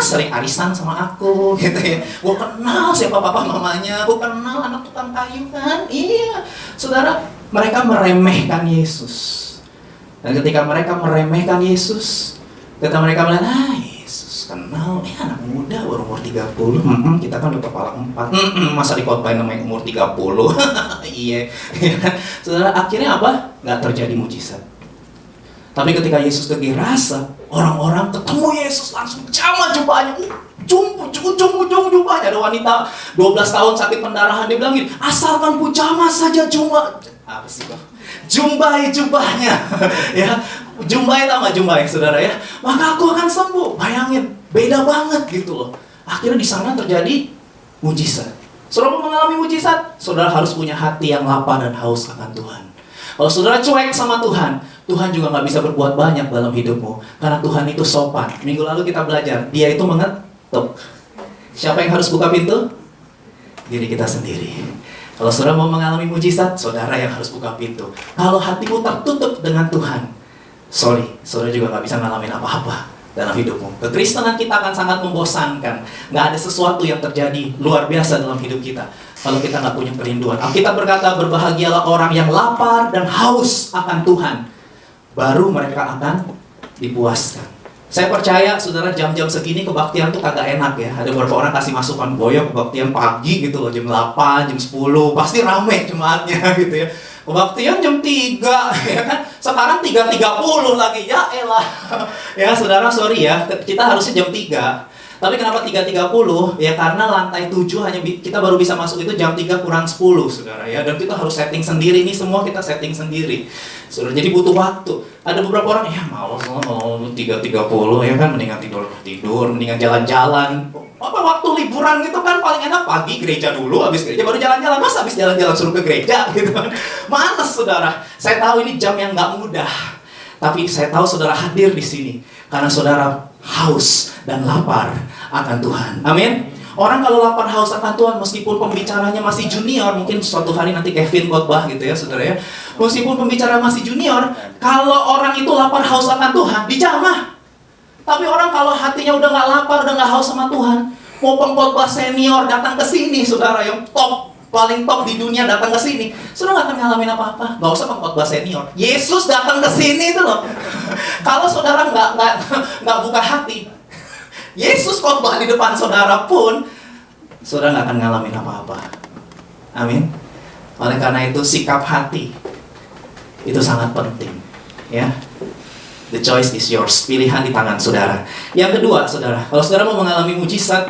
sering arisan sama aku, gitu ya. Gue kenal siapa papa mamanya, gue kenal anak tukang kayu kan, iya. Saudara, mereka meremehkan Yesus. Dan ketika mereka meremehkan Yesus, ketika mereka bilang, Yesus kenal, anak muda baru umur 30, kita kan udah kepala 4, masa dikotain namanya umur 30. Iya. Saudara, akhirnya apa? Nggak terjadi mujizat. Tapi ketika Yesus ke Gerasa, orang-orang ketemu Yesus langsung jamah jubahnya, ujung jubahnya. Ada wanita 12 tahun sakit pendarahan, dia bilang gini, asalkan ku jamah saja jubah. Apa sih Bang? Jumbai jubahnya. Ya, jumbai tau gak jumbai, saudara ya? Maka aku akan sembuh. Bayangin, beda banget gitu loh. Akhirnya di sana terjadi mujizat. Saudara mau mengalami mujizat, saudara harus punya hati yang lapar dan haus akan Tuhan. Kalau saudara cuek sama Tuhan, Tuhan juga gak bisa berbuat banyak dalam hidupmu. Karena Tuhan itu sopan. Minggu lalu kita belajar, Dia itu mengetuk. Siapa yang harus buka pintu? Diri kita sendiri. Kalau saudara mau mengalami mujizat, saudara yang harus buka pintu. Kalau hatimu tertutup dengan Tuhan, sorry, saudara juga gak bisa ngalamin apa-apa dalam hidupmu. Kekristenan kita akan sangat membosankan. Gak ada sesuatu yang terjadi luar biasa dalam hidup kita kalau kita gak punya kerinduan. Alkitab berkata, berbahagialah orang yang lapar dan haus akan Tuhan, baru mereka akan dipuaskan. Saya percaya, saudara, jam-jam segini kebaktian tuh kagak enak ya. Ada beberapa orang kasih masukan, boyok kebaktian pagi gitu loh, jam 8, jam 10, pasti rame jemaatnya gitu ya. Kebaktian jam 3, ya kan? Sekarang 3.30 lagi, ya elah. Ya saudara, sorry ya, kita harusnya jam 3. Tapi kenapa 3.30? Ya karena lantai 7 hanya kita baru bisa masuk itu jam 3 kurang 10, saudara ya. Dan kita harus setting sendiri, ini semua kita setting sendiri. Saudara, jadi butuh waktu. Ada beberapa orang, ya malas mau 3.30 ya kan, mendingan tidur, mendingan jalan-jalan. Apa waktu liburan gitu kan paling enak pagi gereja dulu, habis gereja baru jalan-jalan. Mas habis jalan-jalan suruh ke gereja gitu kan. Males saudara. Saya tahu ini jam yang nggak mudah. Tapi saya tahu saudara hadir di sini karena saudara haus dan lapar akan Tuhan. Amin. Orang kalau lapar haus akan Tuhan, meskipun pembicaranya masih junior, mungkin suatu hari nanti Kevin khotbah gitu ya saudara ya. Meskipun pembicara masih junior, kalau orang itu lapar haus akan Tuhan, dijamah. Tapi orang kalau hatinya udah nggak lapar, udah nggak haus sama Tuhan, mau pengkhotbah senior datang ke sini, saudara, yang top, paling top di dunia datang ke sini, saudara nggak akan ngalamin apa-apa. Nggak usah pengkhotbah senior, Yesus datang ke sini itu loh. Kalau saudara nggak buka hati, Yesus khotbah di depan saudara pun, saudara nggak akan ngalamin apa-apa. Amin. Oleh karena itu sikap hati itu sangat penting, ya. The choice is yours. Pilihan di tangan saudara. Yang kedua, saudara, kalau saudara mau mengalami mujizat,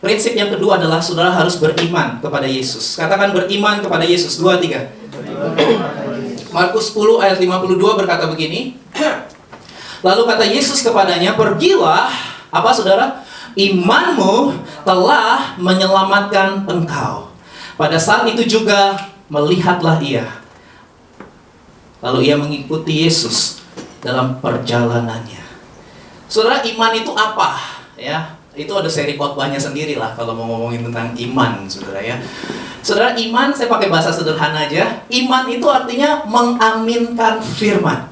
prinsip yang kedua adalah saudara harus beriman kepada Yesus. Katakan beriman kepada Yesus. 2, 3. Markus 10 ayat 52 berkata begini. Lalu kata Yesus kepadanya, pergilah, apa saudara? Imanmu telah menyelamatkan engkau. Pada saat itu juga melihatlah ia. Lalu ia mengikuti Yesus dalam perjalanannya. Saudara, iman itu apa? Ya, itu ada seri khotbahnya sendiri lah kalau mau ngomongin tentang iman, saudara ya. Saudara, iman, saya pakai bahasa sederhana aja. Iman itu artinya mengaminkan firman.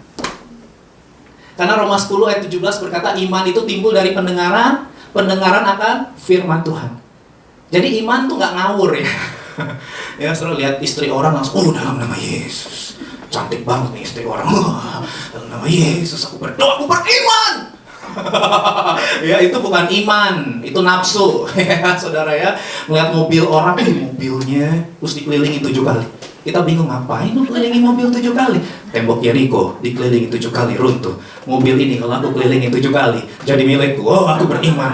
Karena Roma 10 ayat 17 berkata iman itu timbul dari pendengaran akan firman Tuhan. Jadi iman tuh nggak ngawur ya. Ya, saudara lihat istri orang langsung, dalam nama Yesus. Cantik banget nih istri orang. Dalam nama Yesus aku berdoa, aku beriman. Ya, itu bukan iman, itu nafsu. Ya, saudara ya, melihat mobil orang, mobilnya terus dikelilingi 7 kali. Kita bingung, ngapain lu kelilingi mobil 7 kali? Tembok Yeriko dikelilingi 7 kali runtuh. Mobil ini kalau aku kelilingi 7 kali jadi milikku. Oh, aku beriman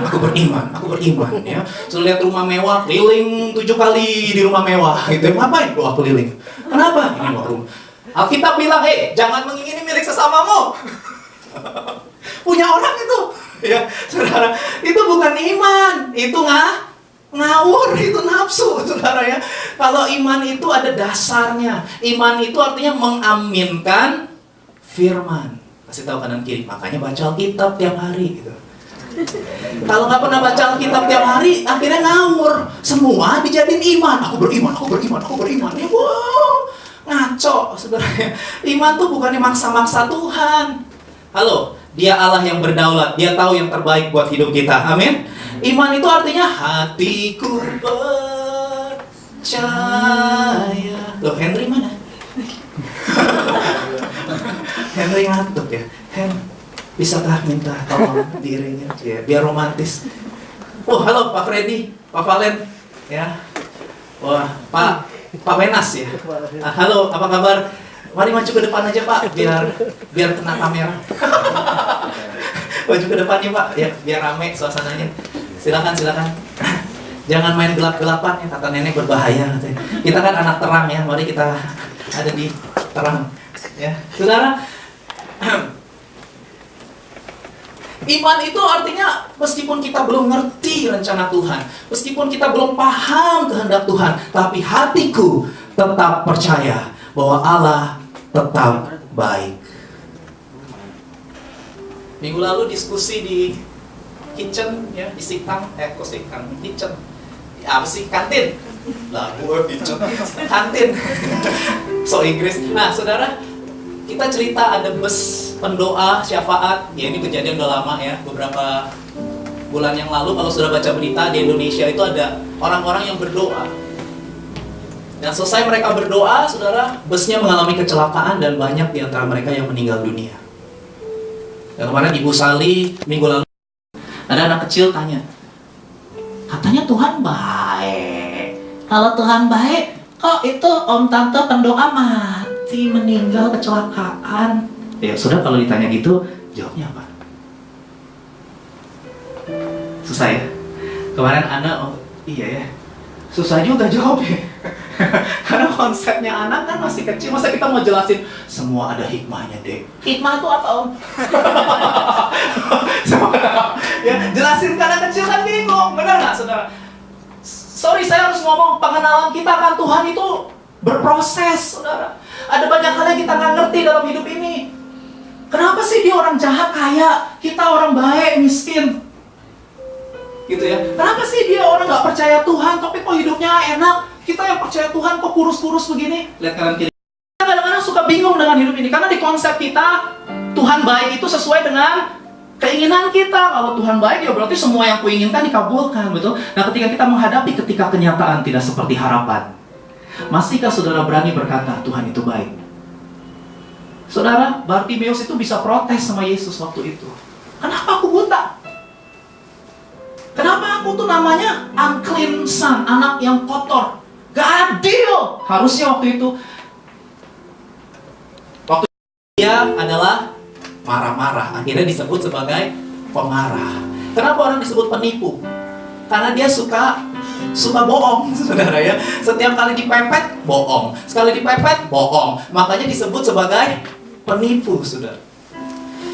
ya. So, lihat rumah mewah, keliling 7 kali di rumah mewah. Gitu, ngapain? Doa keliling. Kenapa? Ini mau rumah. Alkitab bilang, jangan mengingini milik sesamamu. Punya orang itu, ya saudara, itu bukan iman, itu ngawur, itu nafsu, saudara ya. Kalau iman itu ada dasarnya. Iman itu artinya mengaminkan firman. Kasih tahu kanan kiri, makanya baca Alkitab tiap hari gitu. Kalau nggak pernah baca Alkitab tiap hari, akhirnya ngawur. Semua dijadiin iman. Aku beriman. Ya, wow, ngaco, saudara ya. Iman tuh bukannya maksa-maksa Tuhan. Halo, Dia Allah yang berdaulat, Dia tahu yang terbaik buat hidup kita. Amin. Iman itu artinya hatiku percaya. Loh, Henry mana? Henry ngantuk ya. Bisakah minta tolong diiringin ya, biar romantis. Oh, halo Pak Freddy, Pak Valen ya. Wah, Pak Wenas ya. Halo, apa kabar? Mari maju ke depan aja Pak, biar kena kamera. Maju ke depannya Pak, ya biar rame suasananya. Silakan. Jangan main gelap-gelapan ya, kata nenek berbahaya katanya. Kita kan anak terang ya, mari kita ada di terang. Ya, saudara. Iman itu artinya meskipun kita belum ngerti rencana Tuhan, meskipun kita belum paham kehendak Tuhan, tapi hatiku tetap percaya bahwa Allah tetap baik. Minggu lalu diskusi di kitchen ya, di kitchen. Apa sih, kantin? Lah, kitchen. Kantin. So Inggris. Nah, saudara, kita cerita ada bus pendoa syafaat. Ya, ini kejadian udah lama ya, beberapa bulan yang lalu. Kalau sudah baca berita di Indonesia itu ada orang-orang yang berdoa. Dan selesai mereka berdoa, saudara, busnya mengalami kecelakaan dan banyak di antara mereka yang meninggal dunia. Dan kemarin Ibu Sali minggu lalu ada anak kecil tanya, katanya Tuhan baik. Kalau Tuhan baik, kok itu om tante pendoa mati, meninggal kecelakaan? Ya sudah, kalau ditanya gitu, jawabnya apa? Susah ya? Kemarin Ana, iya ya, susah juga jawabnya. Karena konsepnya anak kan masih kecil, masa kita mau jelasin semua ada hikmahnya deh. Hikmah itu apa om? Ya, jelasin karena kecil kan bingung, benar nggak saudara? Sorry, saya harus ngomong, pengenalan kita akan Tuhan itu berproses, saudara. Ada banyak hal yang kita nggak ngerti dalam hidup ini. Kenapa sih dia orang jahat kaya, kita orang baik miskin? Gitu ya. Kenapa sih dia orang nggak percaya Tuhan, tapi kok hidupnya enak? Kita yang percaya Tuhan kok kurus-kurus begini? Lihat kanan kiri. Kita kadang-kadang suka bingung dengan hidup ini, karena di konsep kita Tuhan baik itu sesuai dengan keinginan kita. Kalau Tuhan baik ya berarti semua yang kuinginkan dikabulkan, betul? Nah, ketika kita menghadapi ketika kenyataan tidak seperti harapan, masihkah saudara berani berkata Tuhan itu baik? Saudara, Bartimeus itu bisa protes sama Yesus waktu itu. Kenapa aku buta? Kenapa aku tuh namanya unclean son, anak yang kotor? Gak adil. Harusnya waktu itu dia adalah marah-marah, akhirnya disebut sebagai pemarah. Kenapa orang disebut penipu? Karena dia suka bohong, saudara ya. Setiap kali dipepet, bohong. Sekali dipepet, bohong. Makanya disebut sebagai penipu, saudara.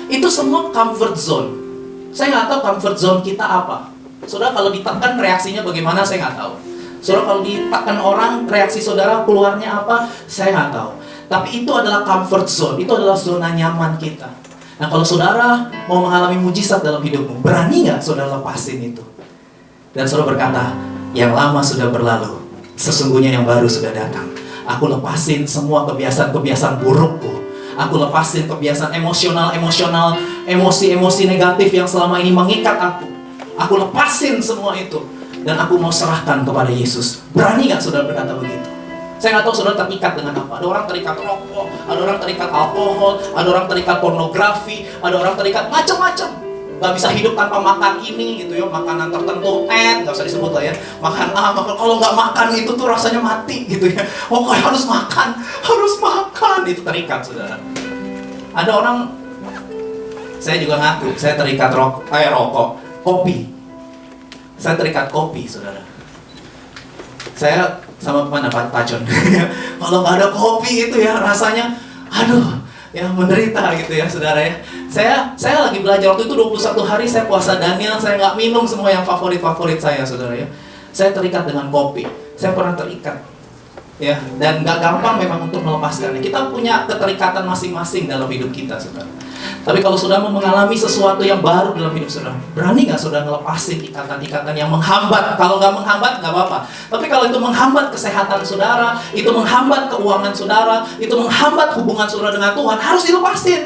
Itu semua comfort zone. Saya nggak tahu comfort zone kita apa. Saudara, kalau ditekan reaksinya bagaimana, saya nggak tahu. Saudara, kalau ditekan orang, reaksi saudara keluarnya apa, saya nggak tahu. Tapi itu adalah comfort zone, itu adalah zona nyaman kita. Nah, kalau saudara mau mengalami mujizat dalam hidupmu, berani nggak saudara lepasin itu? Dan saudara berkata, yang lama sudah berlalu, sesungguhnya yang baru sudah datang. Aku lepasin semua kebiasaan-kebiasaan burukku. Aku lepasin kebiasaan emosional, emosi-emosi negatif yang selama ini mengikat aku. Aku lepasin semua itu. Dan aku mau serahkan kepada Yesus. Berani gak saudara berkata begitu? Saya nggak tahu saudara terikat dengan apa. Ada orang terikat rokok, ada orang terikat alkohol, ada orang terikat pornografi, ada orang terikat macam-macam. Gak bisa hidup tanpa makan ini gitu ya, makanan tertentu, nggak usah disebut lah ya. Makan kalau nggak makan itu tuh rasanya mati gitu ya. Oh kayak harus makan, itu terikat saudara. Ada orang, saya juga ngaku, saya terikat rokok, kopi. Saya terikat kopi saudara. Saya sama mana Pak John. Kalau nggak ada kopi itu ya rasanya, aduh, ya menderita gitu ya saudara ya. Saya lagi belajar waktu itu 21 hari saya puasa Daniel, saya nggak minum semua yang favorit saya saudara ya. Saya terikat dengan kopi, saya pernah terikat ya, dan nggak gampang memang untuk melepaskannya. Kita punya keterikatan masing-masing dalam hidup kita saudara. Tapi kalau sudah mengalami sesuatu yang baru dalam hidup saudara, berani nggak saudara ngelepasin ikatan-ikatan yang menghambat? Kalau nggak menghambat nggak apa-apa. Tapi kalau itu menghambat kesehatan saudara, itu menghambat keuangan saudara, itu menghambat hubungan saudara dengan Tuhan, harus dilepasin.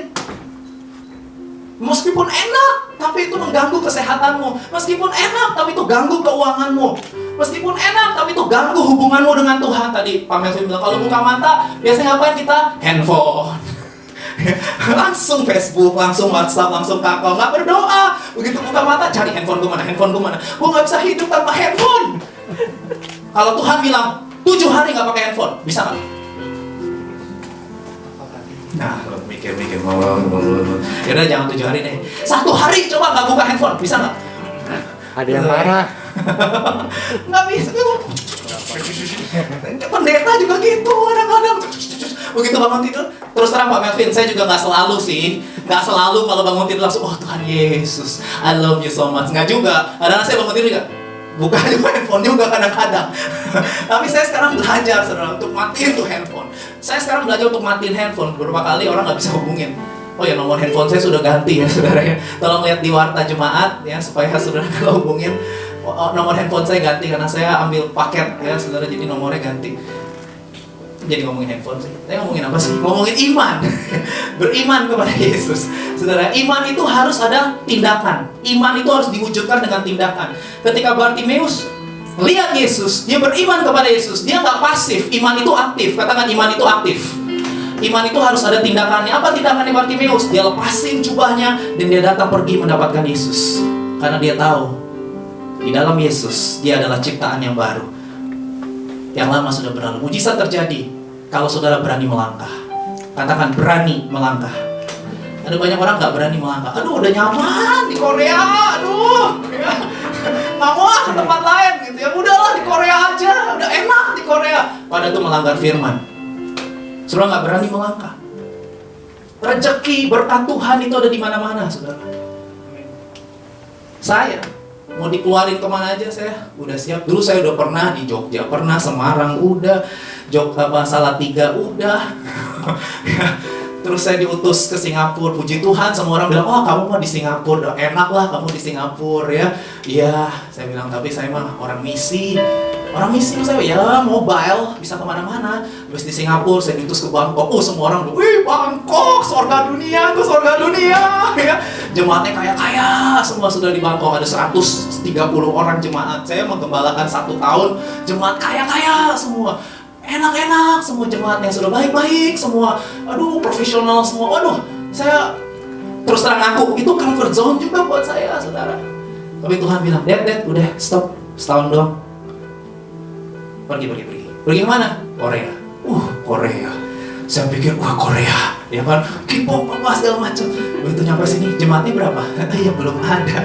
Meskipun enak, tapi itu mengganggu kesehatanmu. Meskipun enak, tapi itu ganggu keuanganmu. Meskipun enak, tapi itu ganggu hubunganmu dengan Tuhan. Tadi Pak Melvin bilang, kalau buka mata, biasanya ngapain kita? Handphone. Langsung Facebook, langsung WhatsApp, langsung kakao. Nggak berdoa. Begitu buka mata, cari handphone gue mana? Gue nggak bisa hidup tanpa handphone. Kalau Tuhan bilang, 7 hari nggak pakai handphone, bisa nggak? Nah, mikir yaudah jangan 7 hari deh, 1 hari coba nggak buka handphone, bisa nggak? Ada yang marah. Nggak bisa. Pendeta juga gitu kadang-kadang. Begitu bangun tidur, terus terang Pak Melvin, saya juga nggak selalu kalau bangun tidur langsung, oh Tuhan Yesus, I love you so much. Nggak juga, kadang-kadang saya bangun tidur juga buka juga handphone juga kadang-kadang. Tapi saya sekarang belajar saudara untuk matiin tuh handphone. Saya sekarang belajar untuk matiin handphone. Beberapa kali orang nggak bisa hubungin. Oh ya, nomor handphone saya sudah ganti ya saudara ya. Tolong lihat di warta jemaat ya, supaya saudara kalau hubungin nomor handphone saya ganti karena saya ambil paket ya saudara, jadi nomornya ganti. Jadi ngomongin handphone sih. Saya ngomongin apa sih? Ngomongin iman. Beriman kepada Yesus. Saudara, iman itu harus ada tindakan. Iman itu harus diwujudkan dengan tindakan. Ketika Bartimeus lihat Yesus, dia beriman kepada Yesus. Dia nggak pasif. Iman itu aktif. Katakan iman itu aktif. Iman itu harus ada tindakannya. Apa tindakannya Bartimeus? Dia lepasin jubahnya dan dia datang pergi mendapatkan Yesus. Karena dia tahu di dalam Yesus dia adalah ciptaan yang baru. Yang lama sudah berlalu. Mujizat terjadi kalau saudara berani melangkah. Katakan berani melangkah. Ada banyak orang nggak berani melangkah. Aduh, udah nyaman di Korea. Aduh, ya. Nggak mau ke tempat lain gitu ya. Udahlah di Korea aja. Udah enak di Korea. Padahal itu melanggar firman. Saudara nggak berani melangkah. Rezeki berkat Tuhan itu ada di mana-mana, saudara. Saya mau dikeluarin kemana aja saya udah siap. Dulu saya udah pernah di Jogja, pernah Semarang, udah Salatiga, udah. Terus saya diutus ke Singapura. Puji Tuhan, semua orang bilang, oh kamu mah di Singapura, enak lah kamu di Singapura ya. Iya, saya bilang, tapi saya mah orang misi. Orang misi saya ya mobile, bisa kemana-mana. Terus di Singapura, saya diutus ke Bangkok. Oh semua orang bilang, wih Bangkok, surga dunia, itu surga dunia ya. Jemaatnya kaya-kaya, semua sudah di Bangkok. Ada 130 orang jemaat. Saya menggembalakan 1 tahun, jemaat kaya-kaya semua. Enak-enak semua jemaatnya, sudah baik-baik semua. Aduh, profesional semua. Waduh, saya terus terang ngaku, itu comfort zone juga buat saya, saudara. Tapi Tuhan bilang, Dad, udah stop, setahun doang. Pergi. Pergi kemana? Korea. Korea. Saya pikir, Korea. Ya kan, K-pop apa segala macam. Begitu nyampe sini, jemaatnya berapa? Ya belum ada.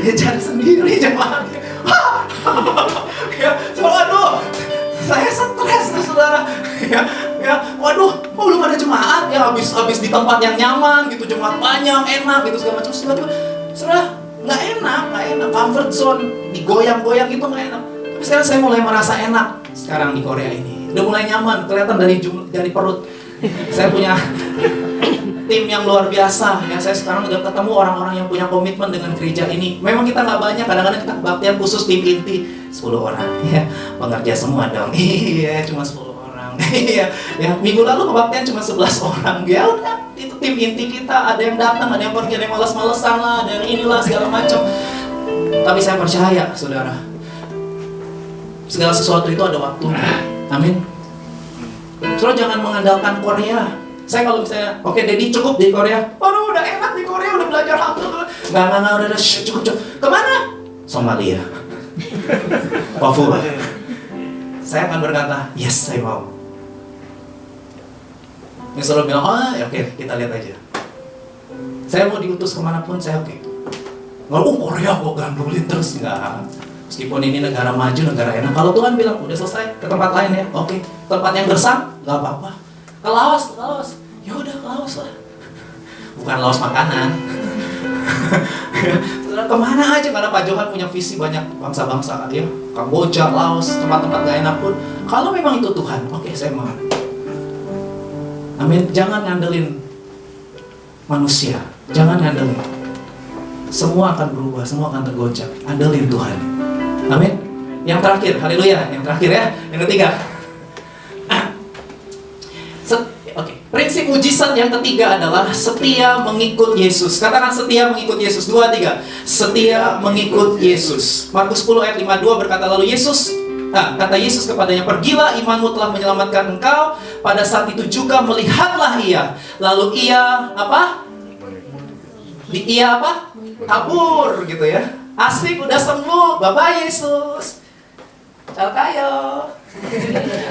Ya cari sendiri jemaatnya. Ya, waduh. Saya stres saudara. Waduh, kok belum ada jemaat? Ya habis di tempat yang nyaman gitu, jemaat banyak, enak gitu segala macam. Saudara, nggak enak. Comfort zone, digoyang-goyang itu nggak enak. Tapi sekarang saya mulai merasa enak sekarang di Korea ini. Udah mulai nyaman, kelihatan dari perut. Saya punya tim yang luar biasa. Yang saya sekarang udah ketemu orang-orang yang punya komitmen dengan gereja ini. Memang kita nggak banyak, kadang-kadang kita kebaktian khusus tim inti 10 orang. Ya, pengerja semua dong. Iya, cuma 10 orang. Iya, ya minggu lalu kebaktian cuma 11 orang. Ya udah, itu tim inti kita. Ada yang datang, ada yang pergi, ada yang malas-malesan lah, ada yang inilah segala macam. Tapi saya percaya, saudara, segala sesuatu itu ada waktunya. Amin. Saudara jangan mengandalkan Korea. Saya kalau misalnya, oke Dedi cukup di Korea. Aduh udah enak di Korea, udah belajar hafal. Nggak, udah cukup. Kemana? Somalia. Papua. Saya akan berkata, yes saya mau. Yang saudara bilang, oke kita lihat aja. Saya mau diutus kemanapun, saya oke. Nggak, Korea kok gandulin terus. Nggak. Meskipun ini negara maju, negara enak. Kalau Tuhan bilang, udah selesai, ke tempat lain ya. Oke, tempat yang gersang, nggak apa-apa. Ke Laos. Ya udah ke Laos lah. Bukan Laos makanan. Kemana aja, karena Pak Johan punya visi banyak bangsa-bangsa ya. Kamboja, Laos, tempat-tempat gak enak pun. Kalau memang itu Tuhan, oke saya mau. Amin. Jangan ngandelin manusia. Jangan ngandelin. Semua akan berubah, semua akan tergoncang. Andelin Tuhan. Amin. Yang terakhir, haleluya. Yang terakhir ya, yang ketiga. Oke. Prinsip mujizat yang ketiga adalah setia mengikut Yesus. Katakan setia mengikut Yesus. 2, 3. Setia mengikut Yesus. Markus 10 ayat 52 berkata, lalu kata Yesus kepadanya, pergilah, imanmu telah menyelamatkan engkau. Pada saat itu juga melihatlah ia. Lalu ia apa? Kabur gitu ya. Asik, udah sembuh. Bye-bye Yesus. Ciao kayo.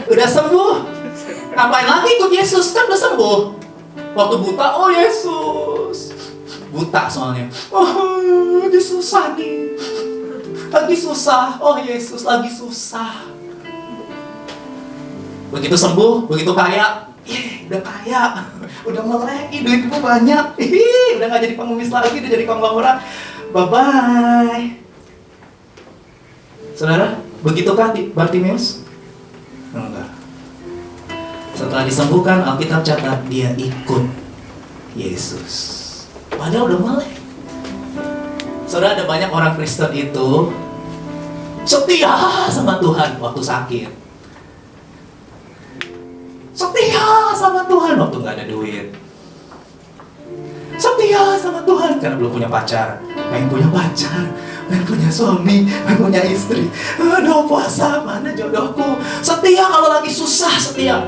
Udah sembuh. Ngapain lagi ikut Yesus? Kan udah sembuh. Waktu buta, oh Yesus. Buta soalnya. Oh, lagi susah nih. Lagi susah. Oh Yesus, lagi susah. Begitu sembuh, begitu kaya. Udah kaya. Udah melek, duitku banyak. Udah gak jadi pengemis lagi, udah jadi konglomerat. Bye-bye. Saudara, begitukah Bartimeus? Enggak. Setelah disembuhkan, Alkitab catat dia ikut Yesus. Padahal udah melek. Saudara, ada banyak orang Kristen itu setia sama Tuhan waktu sakit. Setia sama Tuhan waktu gak ada duit. Setia sama Tuhan karena belum punya pacar. Pengen punya pacar, pengen punya suami, pengen punya istri. Aduh puasa, mana jodohku. Setia kalau lagi susah, setia.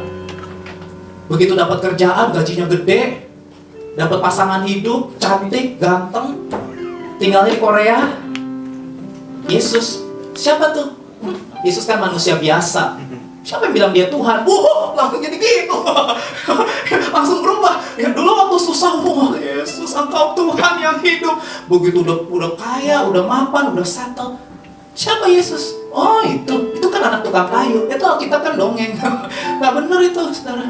Begitu dapat kerjaan, gajinya gede, dapat pasangan hidup, cantik, ganteng, tinggalnya di Korea. Yesus, siapa tuh? Yesus kan manusia biasa. Siapa yang bilang dia Tuhan? Langsung jadi gitu. Langsung berubah. Ya dulu waktu susah, Yesus engkau Tuhan yang hidup. Begitu udah kaya, udah mapan, udah settle. Siapa Yesus? Oh itu kan anak tukang kayu. Itu Alkitab kan dongeng. Gak bener itu, saudara.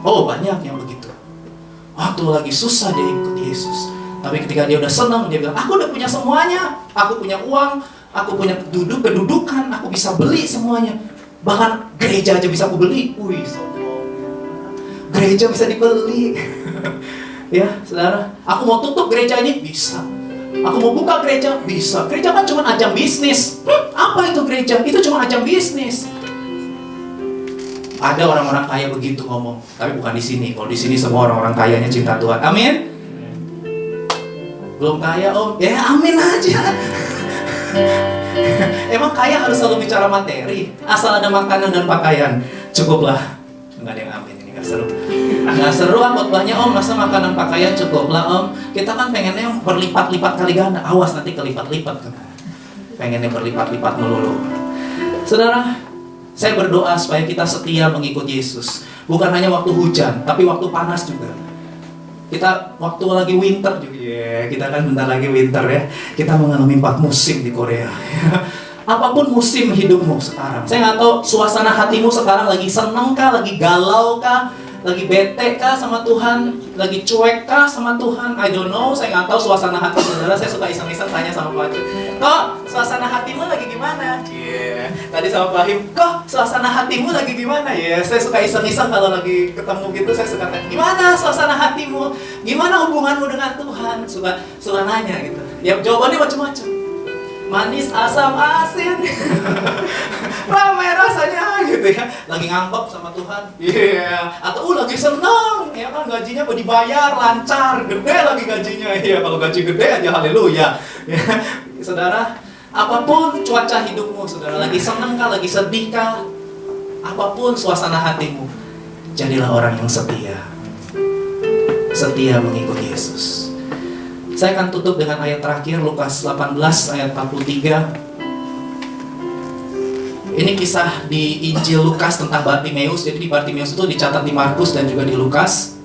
Oh banyak yang begitu. Waktu lagi susah dia ikut Yesus. Tapi ketika dia udah senang, dia bilang, aku udah punya semuanya. Aku punya uang, aku punya kedudukan, aku bisa beli semuanya. Bahkan gereja aja bisa aku beli. Wih, sombong. Gereja bisa dibeli. Ya, saudara. Aku mau tutup gereja ini? Bisa. Aku mau buka gereja? Bisa. Gereja kan cuma ajang bisnis. Apa itu gereja? Itu cuma ajang bisnis. Ada orang-orang kaya begitu ngomong, tapi bukan di sini. Kalau di sini semua orang-orang kayanya cinta Tuhan. Amin. Belum kaya om? Ya amin aja. Emang kaya harus selalu bicara materi? Asal ada makanan dan pakaian, cukuplah. Enggak ada yang amin, ini gak seru. Gak seru khotbahnya om, masa makanan pakaian cukuplah om. Kita kan pengennya yang berlipat-lipat kali ganda. Awas nanti kelipat-lipat kan. Pengennya berlipat-lipat melulu. Saudara, saya berdoa supaya kita setia mengikut Yesus. Bukan hanya waktu hujan, tapi waktu panas juga. Kita waktu lagi winter juga, kita kan bentar lagi winter ya. Kita mengalami 4 musim di Korea. Apapun musim hidupmu sekarang, saya nggak tahu suasana hatimu sekarang lagi seneng kah, lagi galau kah, lagi bete kah sama Tuhan, lagi cuek kah sama Tuhan. I don't know, saya nggak tahu suasana hati saudara. Saya suka iseng-iseng tanya sama Pak Cu, kok suasana hatimu lagi gimana? Tadi sama Pak Him, kok suasana hatimu lagi gimana ya? Saya suka iseng-iseng kalau lagi ketemu gitu, saya suka tanya, gimana suasana hatimu? Gimana hubunganmu dengan Tuhan? Suka nanya gitu. Ya jawabannya macam-macam. Manis, asam, asin, ramai rasanya gitu ya. Lagi ngambek sama Tuhan, iya. Atau lagi senang, ya kan gajinya mau dibayar, lancar, gede lagi gajinya. Iya, kalau gaji gede aja haleluya. Ya, saudara, apapun cuaca hidupmu, saudara, lagi senang kah, lagi sedih kah, apapun suasana hatimu, jadilah orang yang setia. Setia mengikuti Yesus. Saya akan tutup dengan ayat terakhir, Lukas 18 ayat 43. Ini kisah di Injil Lukas tentang Bartimeus. Jadi di Bartimeus itu dicatat di Markus dan juga di Lukas.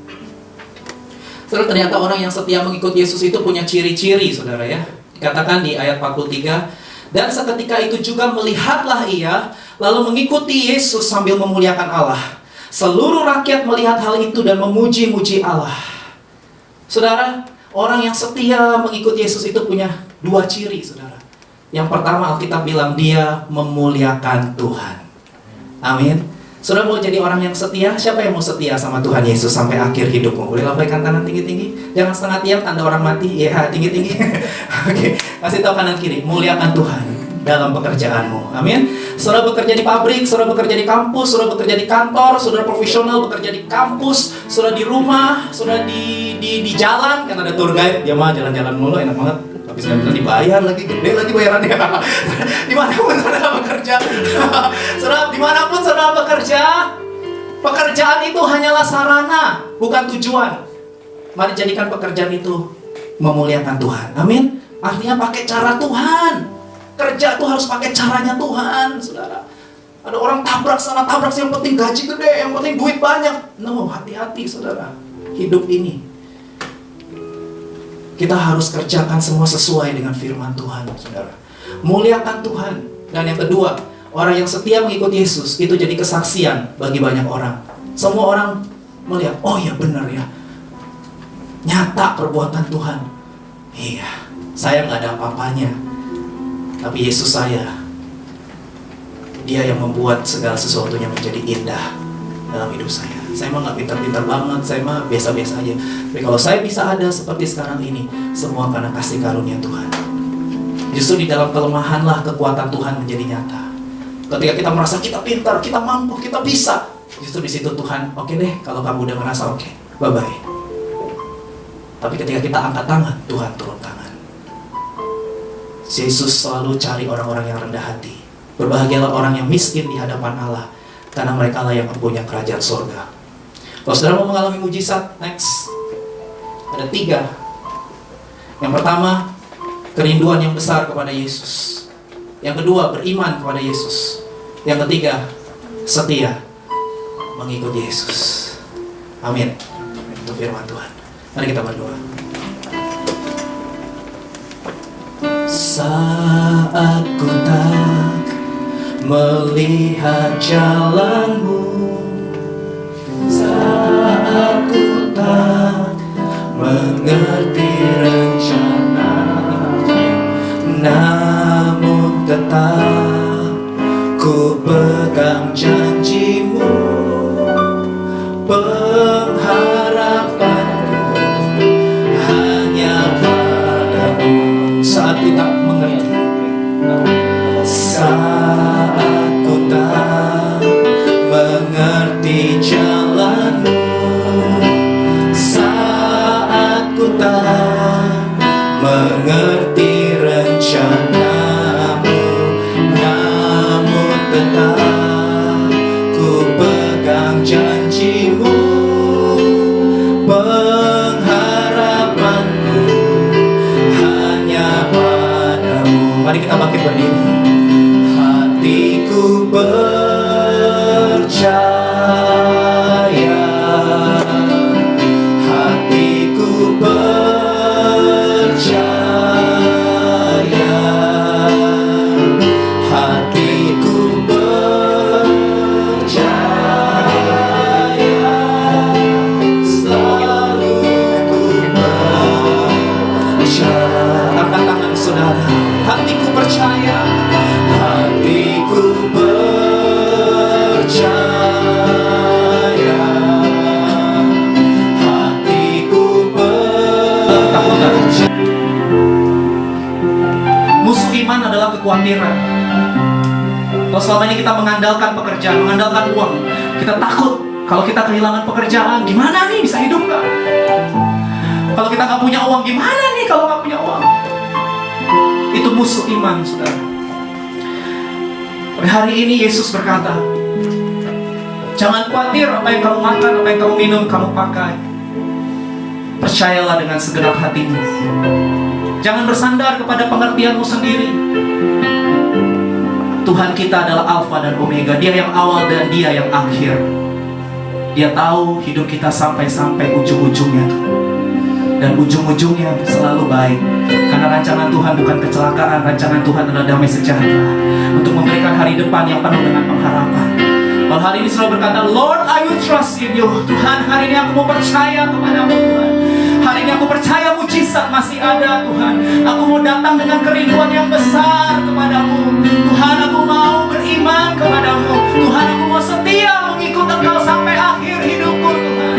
Saudara, ternyata orang yang setia mengikuti Yesus itu punya ciri-ciri, saudara ya. Dikatakan di ayat 43, dan seketika itu juga melihatlah ia, lalu mengikuti Yesus sambil memuliakan Allah. Seluruh rakyat melihat hal itu dan memuji-muji Allah. Saudara, orang yang setia mengikuti Yesus itu punya dua ciri, saudara. Yang pertama, Alkitab bilang dia memuliakan Tuhan. Amin. Saudara mau jadi orang yang setia? Siapa yang mau setia sama Tuhan Yesus sampai akhir hidupmu? Boleh lambaikan tangan tinggi-tinggi. Jangan setengah tiang, tanda orang mati. Ya, tinggi-tinggi. Oke, kasih tahu kanan kiri. Muliakan Tuhan dalam pekerjaanmu. Amin. Saudara bekerja di pabrik, saudara bekerja di kampus, saudara bekerja di kantor, saudara profesional bekerja di kampus, saudara di rumah, saudara di jalan, kan ada tour guide, dia mah jalan-jalan mulu, enak banget. Tapi sekarang dibayar lagi, gede lagi bayarannya. Dimanapun saudara bekerja, saudara dimanapun saudara bekerja, pekerjaan itu hanyalah sarana, bukan tujuan. Mari jadikan pekerjaan itu memuliakan Tuhan. Amin. Artinya pakai cara Tuhan. Kerja tuh harus pakai caranya Tuhan, saudara. Ada orang tabrak sana, tabrak sini, yang penting gaji gede, yang penting duit banyak. No, hati-hati, saudara. Hidup ini kita harus kerjakan semua sesuai dengan firman Tuhan, saudara. Muliakan Tuhan. Dan yang kedua, orang yang setia mengikuti Yesus itu jadi kesaksian bagi banyak orang. Semua orang melihat, oh ya benar ya, nyata perbuatan Tuhan. Iya, saya nggak ada apa-apanya, tapi Yesus saya, dia yang membuat segala sesuatunya menjadi indah dalam hidup saya. Saya mah nggak pintar-pintar banget, saya mah biasa-biasa aja. Tapi kalau saya bisa ada seperti sekarang ini, semua karena kasih karunia Tuhan. Justru di dalam kelemahanlah kekuatan Tuhan menjadi nyata. Ketika kita merasa kita pintar, kita mampu, kita bisa, justru di situ Tuhan, oke deh, kalau kamu udah merasa oke, bye-bye. Tapi ketika kita angkat tangan, Tuhan turun tangan. Yesus selalu cari orang-orang yang rendah hati. Berbahagialah orang yang miskin di hadapan Allah, karena mereka lah yang mempunyai kerajaan surga. Kalau saudara mau mengalami mujizat, next, ada 3. Yang pertama, kerinduan yang besar kepada Yesus. Yang kedua, beriman kepada Yesus. Yang ketiga, setia mengikuti Yesus. Amin. Itu firman Tuhan. Mari kita berdoa. Saat ku tak melihat jalanmu, saat ku tak mengerti rencana, namun tetap ku pegang janjimu. Pengharapanku hanya padamu. Saat ku tak mengerti, saat ku tak mengerti jalanmu, saat ku tak mengerti rencanamu, namun tetap ku pegang janjimu. Pengharapanku hanya padamu. Mari kita bangkit berdiri. Hatiku percaya, hatiku percaya, hatiku percaya, selalu ku percaya. Angkat tangan saudara. Hatiku percaya. kekhawatiran. Kalau selama ini kita mengandalkan pekerjaan, mengandalkan uang, kita takut kalau kita kehilangan pekerjaan, gimana nih bisa hidup nggak? Kalau kita nggak punya uang, gimana nih kalau nggak punya uang? Itu musuh iman, saudara. Tapi hari ini Yesus berkata, jangan khawatir apa yang kamu makan, apa yang kamu minum, kamu pakai. Percayalah dengan segenap hatimu. Jangan bersandar kepada pengertianmu sendiri. Tuhan kita adalah Alfa dan Omega. Dia yang awal dan Dia yang akhir. Dia tahu hidup kita sampai ujung-ujungnya. Dan ujung-ujungnya selalu baik. Karena rancangan Tuhan bukan kecelakaan. Rancangan Tuhan adalah damai sejahtera, untuk memberikan hari depan yang penuh dengan pengharapan. Kalau hari ini selalu berkata, Lord, I will trust in you. Tuhan, hari ini aku mau percaya kepadamu, Tuhan. Hari ini aku percaya mujizat masih ada, Tuhan. Aku mau datang dengan kerinduan yang besar kepadamu. Tuhan, aku mau beriman kepadamu. Tuhan, aku mau setia mengikut Engkau sampai akhir hidupku, Tuhan.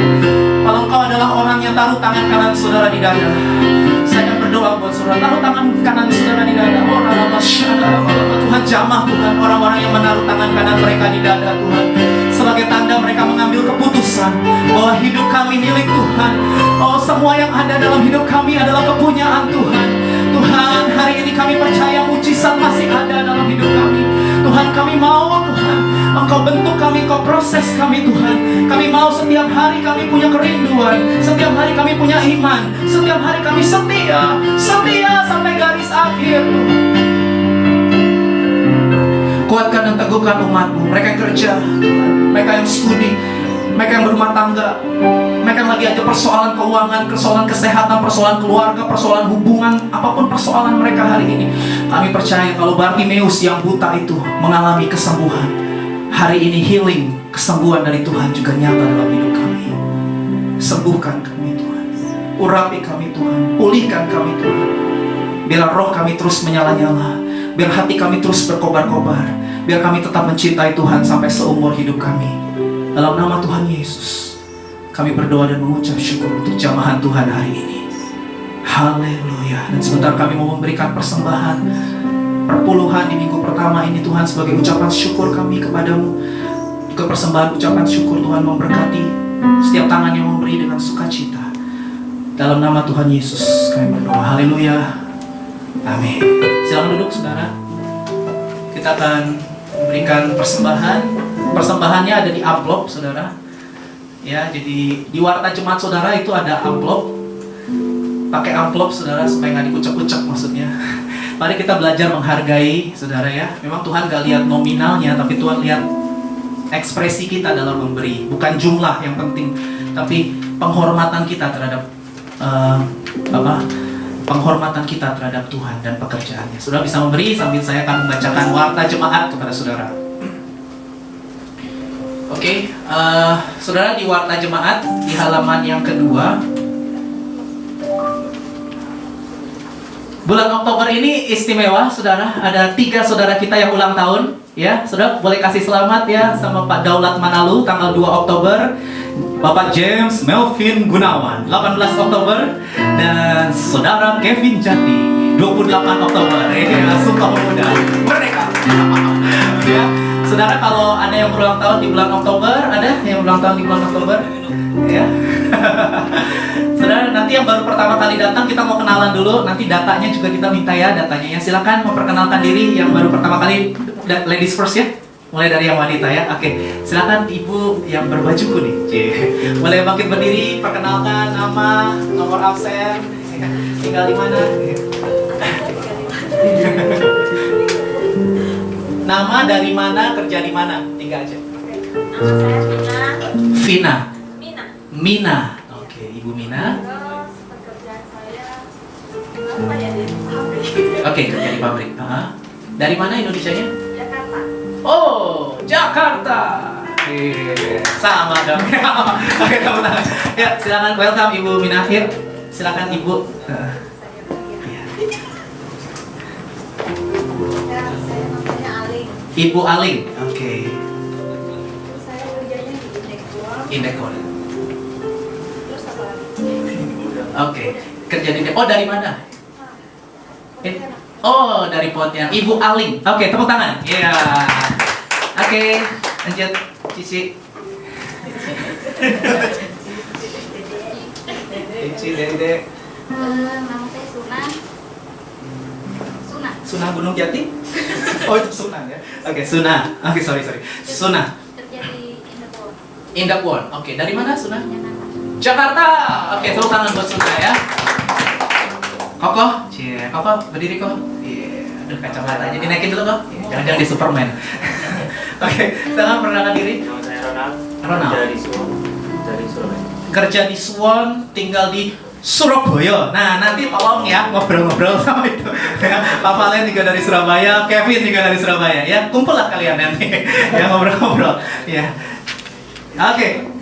Kalau Engkau adalah orang yang taruh tangan kanan saudara di dada, saya akan berdoa buat saudara. Taruh tangan kanan saudara di dada. Tuhan, jamah Tuhan orang-orang yang menaruh tangan kanan mereka di dada, Tuhan. Sebagai tanda mereka mengambil keputusan bahwa hidup kami milik Tuhan. Oh, semua yang ada dalam hidup kami adalah kepunyaan Tuhan. Tuhan, hari ini kami percaya mujizat masih ada dalam hidup kami. Tuhan, kami mau, Tuhan, Engkau bentuk kami, Engkau proses kami, Tuhan. Kami mau setiap hari kami punya kerinduan, setiap hari kami punya iman, setiap hari kami setia sampai garis akhir, Tuhan. Kuatkan dan teguhkan umat-Mu. Mereka yang kerja, Tuhan. Mereka yang studi, mereka yang berumah tangga, mereka yang lagi ada persoalan keuangan, persoalan kesehatan, persoalan keluarga, persoalan hubungan, apapun persoalan mereka hari ini. Kami percaya kalau Bartimeus yang buta itu mengalami kesembuhan, hari ini healing, kesembuhan dari Tuhan juga nyata dalam hidup kami. Sembuhkan kami, Tuhan. Urapi kami, Tuhan. Pulihkan kami, Tuhan. Biar roh kami terus menyala-nyala, biar hati kami terus berkobar-kobar, biar kami tetap mencintai Tuhan sampai seumur hidup kami. Dalam nama Tuhan Yesus, kami berdoa dan mengucap syukur untuk jamahan Tuhan hari ini. Haleluya. Dan sebentar kami mau memberikan persembahan perpuluhan di minggu pertama ini, Tuhan, sebagai ucapan syukur kami kepadamu. Juga persembahan ucapan syukur, Tuhan memberkati setiap tangan yang memberi dengan sukacita. Dalam nama Tuhan Yesus kami berdoa. Haleluya. Amin. Silakan duduk, saudara. Kita akan memberikan persembahan. Persembahannya ada di amplop, saudara. Ya, jadi di warta jemaat saudara itu ada amplop. Pakai amplop, saudara, supaya nggak dikucek-kucek maksudnya. Mari kita belajar menghargai, saudara ya. Memang Tuhan gak lihat nominalnya, tapi Tuhan lihat ekspresi kita dalam memberi. Bukan jumlah yang penting, tapi penghormatan kita terhadap penghormatan kita terhadap Tuhan dan pekerjaannya. Saudara bisa memberi sambil saya akan membacakan warta jemaat kepada saudara. Oke, saudara, di warta jemaat di halaman yang kedua. Bulan Oktober ini istimewa, saudara. Ada 3 saudara kita yang ulang tahun. Ya, saudara boleh kasih selamat ya sama Pak Daulat Manalu tanggal 2 Oktober. Bapak James Melvin Gunawan 18 Oktober. Dan saudara Kevin Jati 28 Oktober. Ini Sumpah Pemuda Merdeka. Ya, saudara, kalau ada yang berulang tahun di bulan Oktober, ada yang berulang tahun di bulan Oktober? Ya. Saudara, nanti yang baru pertama kali datang kita mau kenalan dulu. Nanti datanya juga kita minta ya, datanya ya. Silakan memperkenalkan diri yang baru pertama kali. Ladies first ya. Mulai dari yang wanita ya. Oke, silakan ibu yang berbaju kuning. Boleh bangkit berdiri, perkenalkan nama, nomor absen, tinggal di mana? Nama, dari mana, kerja di mana? 3 aja. Nama saya Vina. Mina. Oke, Ibu Mina. Terus pekerjaan saya apa ya, di pabrik. Oke, kerja di pabrik. Dari mana Indonesianya? Jakarta. Oh, Jakarta. Sama dong. Oke, tepuk tangan. Ya, silakan welcome Ibu Mina. Yuk, silakan Ibu. Saya namanya Aling. Ibu Aling. Oke. Saya kerjanya di Indekor. Terus apa lagi? Oke, kerja di. Oh, dari mana? Oh, dari Pontianak. Ibu Aling. Oke, tepuk tangan. Iya. Oke, lanjut. Cici. Cici, Dede. Nama saya Suna. Suna Gunung Jati? Oh, itu Suna ya. Oke, Suna. Oke, sorry. Suna. Kerja di Indepol. Indapwon. Oke, dari mana Suna? Jakarta. Jakarta. Oke, tepuk tangan buat Suna ya. Koko, Koko berdiri kok. Iya, aduh kacamatanya dinaikin dulu kok. Jangan di Superman. Oke, sekarang perkenalkan diri. Nama saya Ronald. Ronald. Dari Surabaya. Kerja di Suwon, tinggal di Surabaya. Nah, nanti tolong ya ngobrol-ngobrol sama itu. Ya, Pak Valen juga dari Surabaya, Kevin juga dari Surabaya. Ya, kumpul lah kalian nanti. Ya, ngobrol-ngobrol. Ya. Oke.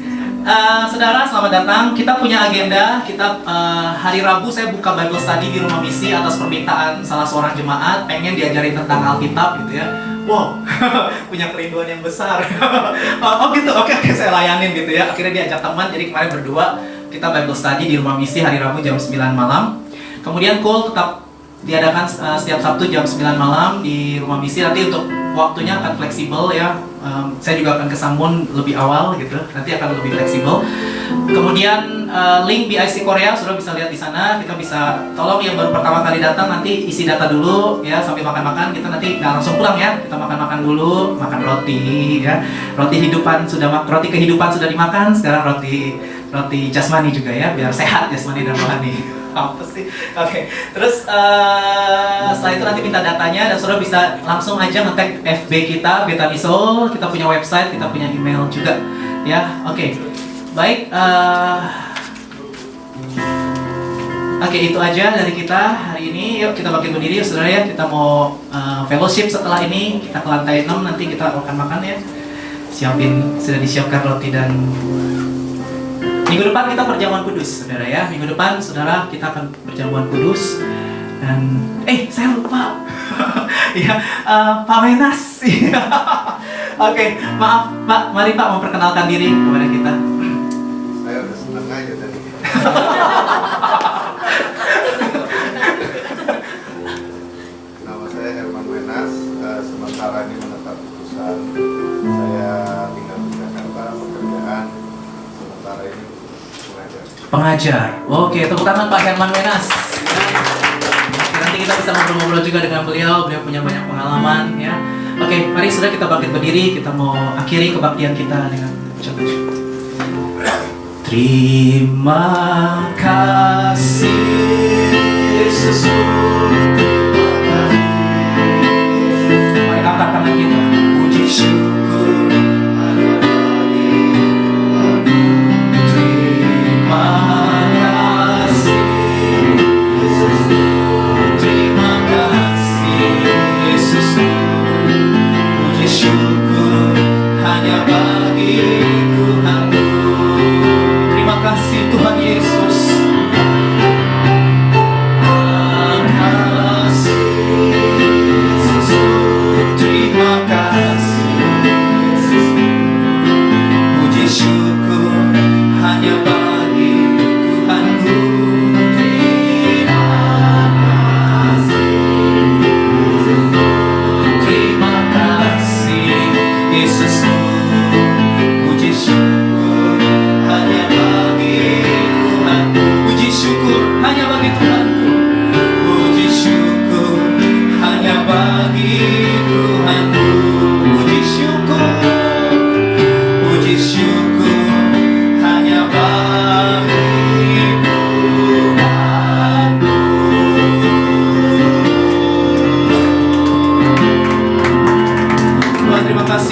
Saudara, selamat datang. Kita punya agenda. Kita hari Rabu saya buka Bible study di rumah misi atas permintaan salah seorang jemaat pengen diajarin tentang Alkitab gitu ya. Wow, punya kerinduan yang besar. Oh gitu, oke, saya layanin gitu ya. Akhirnya diajak teman, jadi kemarin berdua kita Bible study di rumah misi hari Rabu jam 9 malam. Kemudian Cool tetap diadakan setiap Sabtu jam 9 malam di rumah misi. Nanti untuk waktunya akan fleksibel ya. Saya juga akan kesambung lebih awal gitu. Nanti akan lebih fleksibel. Kemudian link BIC Korea sudah bisa lihat di sana. Kita bisa tolong yang baru pertama kali datang nanti isi data dulu ya sambil makan-makan. Kita nanti nggak langsung pulang ya. Kita makan-makan dulu, makan roti ya. Roti kehidupan sudah dimakan. Sekarang roti jasmani juga ya, biar sehat jasmani dan rohani. Apa sih? Oke. Terus setelah itu nanti minta datanya dan saudara bisa langsung aja nge-tag FB kita Betani Soul. Kita punya website, kita punya email juga. Ya, oke. Baik. Oke, itu aja dari kita hari ini. Yuk kita bangkit berdiri, saudara ya. Kita mau fellowship setelah ini. Kita ke lantai 6 nanti kita akan makan ya. Sudah disiapkan roti dan minggu depan kita perjamuan kudus, saudara ya. Minggu depan, saudara, kita akan perjamuan kudus. Dan, saya lupa. Ya, Pak Menas. Oke, maaf, Pak. Mari Pak memperkenalkan diri kepada kita. Saya udah senang aja tadi. Nama saya Herman Wenas. Sementara ini menetap putusan. Saya tinggal di Jakarta, pekerjaan sementara ini Pengajar. Oke, tepuk tangan Pak Herman Wenas. Nanti kita bisa ngobrol-ngobrol juga dengan beliau. Beliau punya banyak pengalaman ya. Oke, mari sudah kita bangkit berdiri. Kita mau akhiri kebaktian kita dengan ucapan syukur. Terima kasih Yesus. Mari angkat tangan kita. Puji syukur.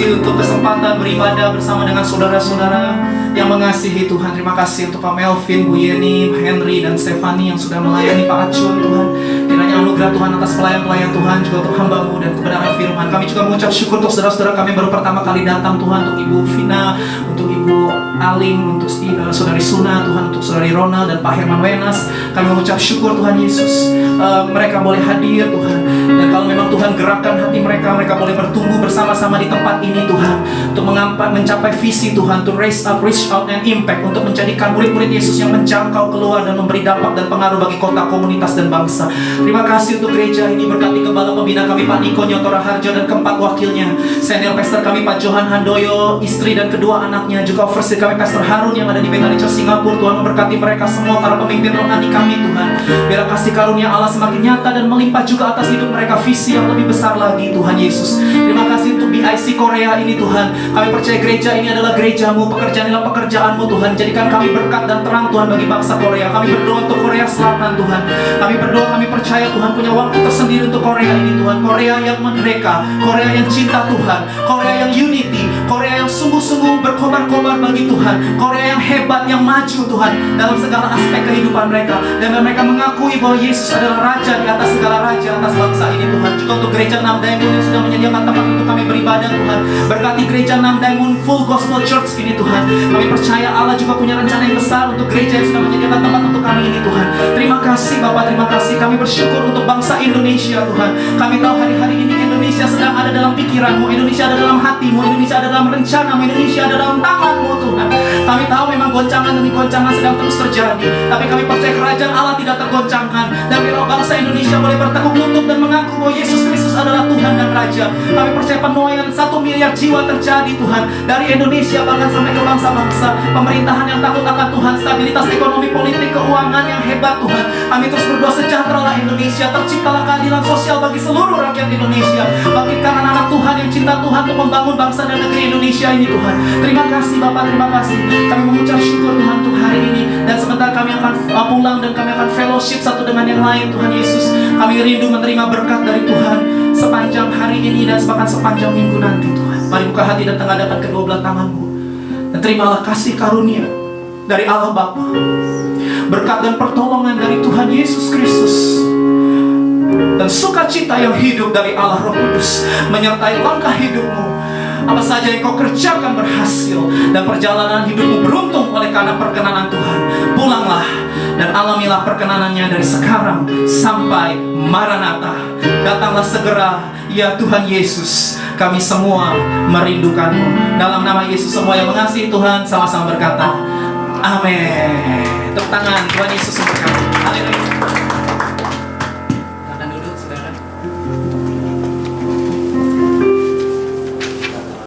Untuk kesempatan beribadah bersama dengan saudara-saudara yang mengasihi Tuhan. Terima kasih untuk Pak Melvin, Bu Yeni, Henry, dan Stefani yang sudah melayani Pak Acun Tuhan. Kiranya anugerah Tuhan atas pelayan-pelayan Tuhan, juga untuk hamba-Mu dan kebenaran firman. Kami juga mengucap syukur untuk saudara-saudara kami baru pertama kali datang Tuhan. Untuk Ibu Vina, untuk Ibu Aling, untuk saudari Suna Tuhan, untuk saudari Ronald dan Pak Herman Wenas. Kami mengucap syukur Tuhan Yesus. Mereka boleh hadir Tuhan. Dan kalau memang Tuhan gerakkan hati mereka, mereka boleh bertumbuh bersama-sama di tempat ini Tuhan. Untuk mencapai visi Tuhan, to raise up, reach out and impact, untuk menjadikan murid-murid Yesus yang menjangkau keluar dan memberi dampak dan pengaruh bagi kota, komunitas dan bangsa. Terima Terima kasih untuk gereja ini. Berkati Gembala Pembina kami Pak Niko Nyotora Harjo dan keempat wakilnya, senior pastor kami Pak Johan Handoyo, istri dan kedua anaknya, juga overseer kami Pastor Harun yang ada di Bethany Church Singapura. Tuhan memberkati mereka semua, para pemimpin rohani kami Tuhan. Biar kasih karunia Allah semakin nyata dan melimpah juga atas hidup mereka, visi yang lebih besar lagi Tuhan Yesus. Terima kasih untuk BIC Korea ini Tuhan. Kami percaya gereja ini adalah gerejamu, pekerjaan adalah pekerjaanmu Tuhan. Jadikan kami berkat dan terang Tuhan bagi bangsa Korea. Kami berdoa untuk Korea Selatan Tuhan. Kami berdoa, kami percaya Tuhan punya waktu tersendiri untuk Korea ini Tuhan. Korea yang merdeka, Korea yang cinta Tuhan, Korea yang unity, Korea yang sungguh-sungguh berkobar-kobar bagi Tuhan, Korea yang hebat, yang maju Tuhan dalam segala aspek kehidupan mereka. Dan mereka mengakui bahwa Yesus adalah Raja di atas segala raja atas bangsa ini Tuhan. Juga untuk gereja Nam Diamond yang sudah menyediakan tempat untuk kami beribadah Tuhan. Berkati gereja Nam Diamond Full Gospel Church ini Tuhan. Kami percaya Allah juga punya rencana yang besar untuk gereja yang sudah menyediakan tempat untuk kami ini Tuhan. Terima kasih Bapak, terima kasih. Kami bersyukur untuk bangsa Indonesia Tuhan. Kami tahu hari-hari ini Indonesia sedang ada dalam pikiranmu, Indonesia ada dalam hatimu, Indonesia ada dalam rencanamu, Indonesia ada dalam tanganmu Tuhan. Kami tahu memang goncangan demi goncangan sedang terus terjadi, tapi kami percaya kerajaan Allah tidak tergoncangkan. Dan bila bangsa Indonesia boleh bertekuk lutut dan mengaku bahwa Yesus Kristus adalah Tuhan dan Raja, kami percaya penuaian 1 miliar jiwa terjadi Tuhan, dari Indonesia bahkan sampai ke bangsa-bangsa. Pemerintahan yang takut akan Tuhan, stabilitas ekonomi, politik, keuangan yang hebat Tuhan. Kami terus berdoa, sejahteralah Indonesia, terciptalah keadilan sosial bagi seluruh rakyat Indonesia. Bangkitkan anak-anak Tuhan yang cinta Tuhan untuk membangun bangsa dan negeri Indonesia ini Tuhan. Terima kasih Bapak, terima kasih. Kami mengucap syukur Tuhan untuk hari ini. Dan sebentar kami akan pulang dan kami akan fellowship satu dengan yang lain Tuhan Yesus. Kami rindu menerima berkat dari Tuhan sepanjang hari ini dan bahkan sepanjang minggu nanti Tuhan. Mari buka hati dan tengadahkan kedua belah tanganmu. Dan terimalah kasih karunia dari Allah Bapa, berkat dan pertolongan dari Tuhan Yesus Kristus, dan sukacita yang hidup dari Allah Roh Kudus menyertai langkah hidupmu. Apa saja yang kau kerjakan berhasil, dan perjalanan hidupmu beruntung oleh karena perkenanan Tuhan. Pulanglah dan alamilah perkenanannya dari sekarang sampai Maranatha. Datanglah segera ya Tuhan Yesus. Kami semua merindukanmu. Dalam nama Yesus, semua yang mengasihi Tuhan sama-sama berkata amin. Tepuk tangan, Tuhan Yesus memberkati.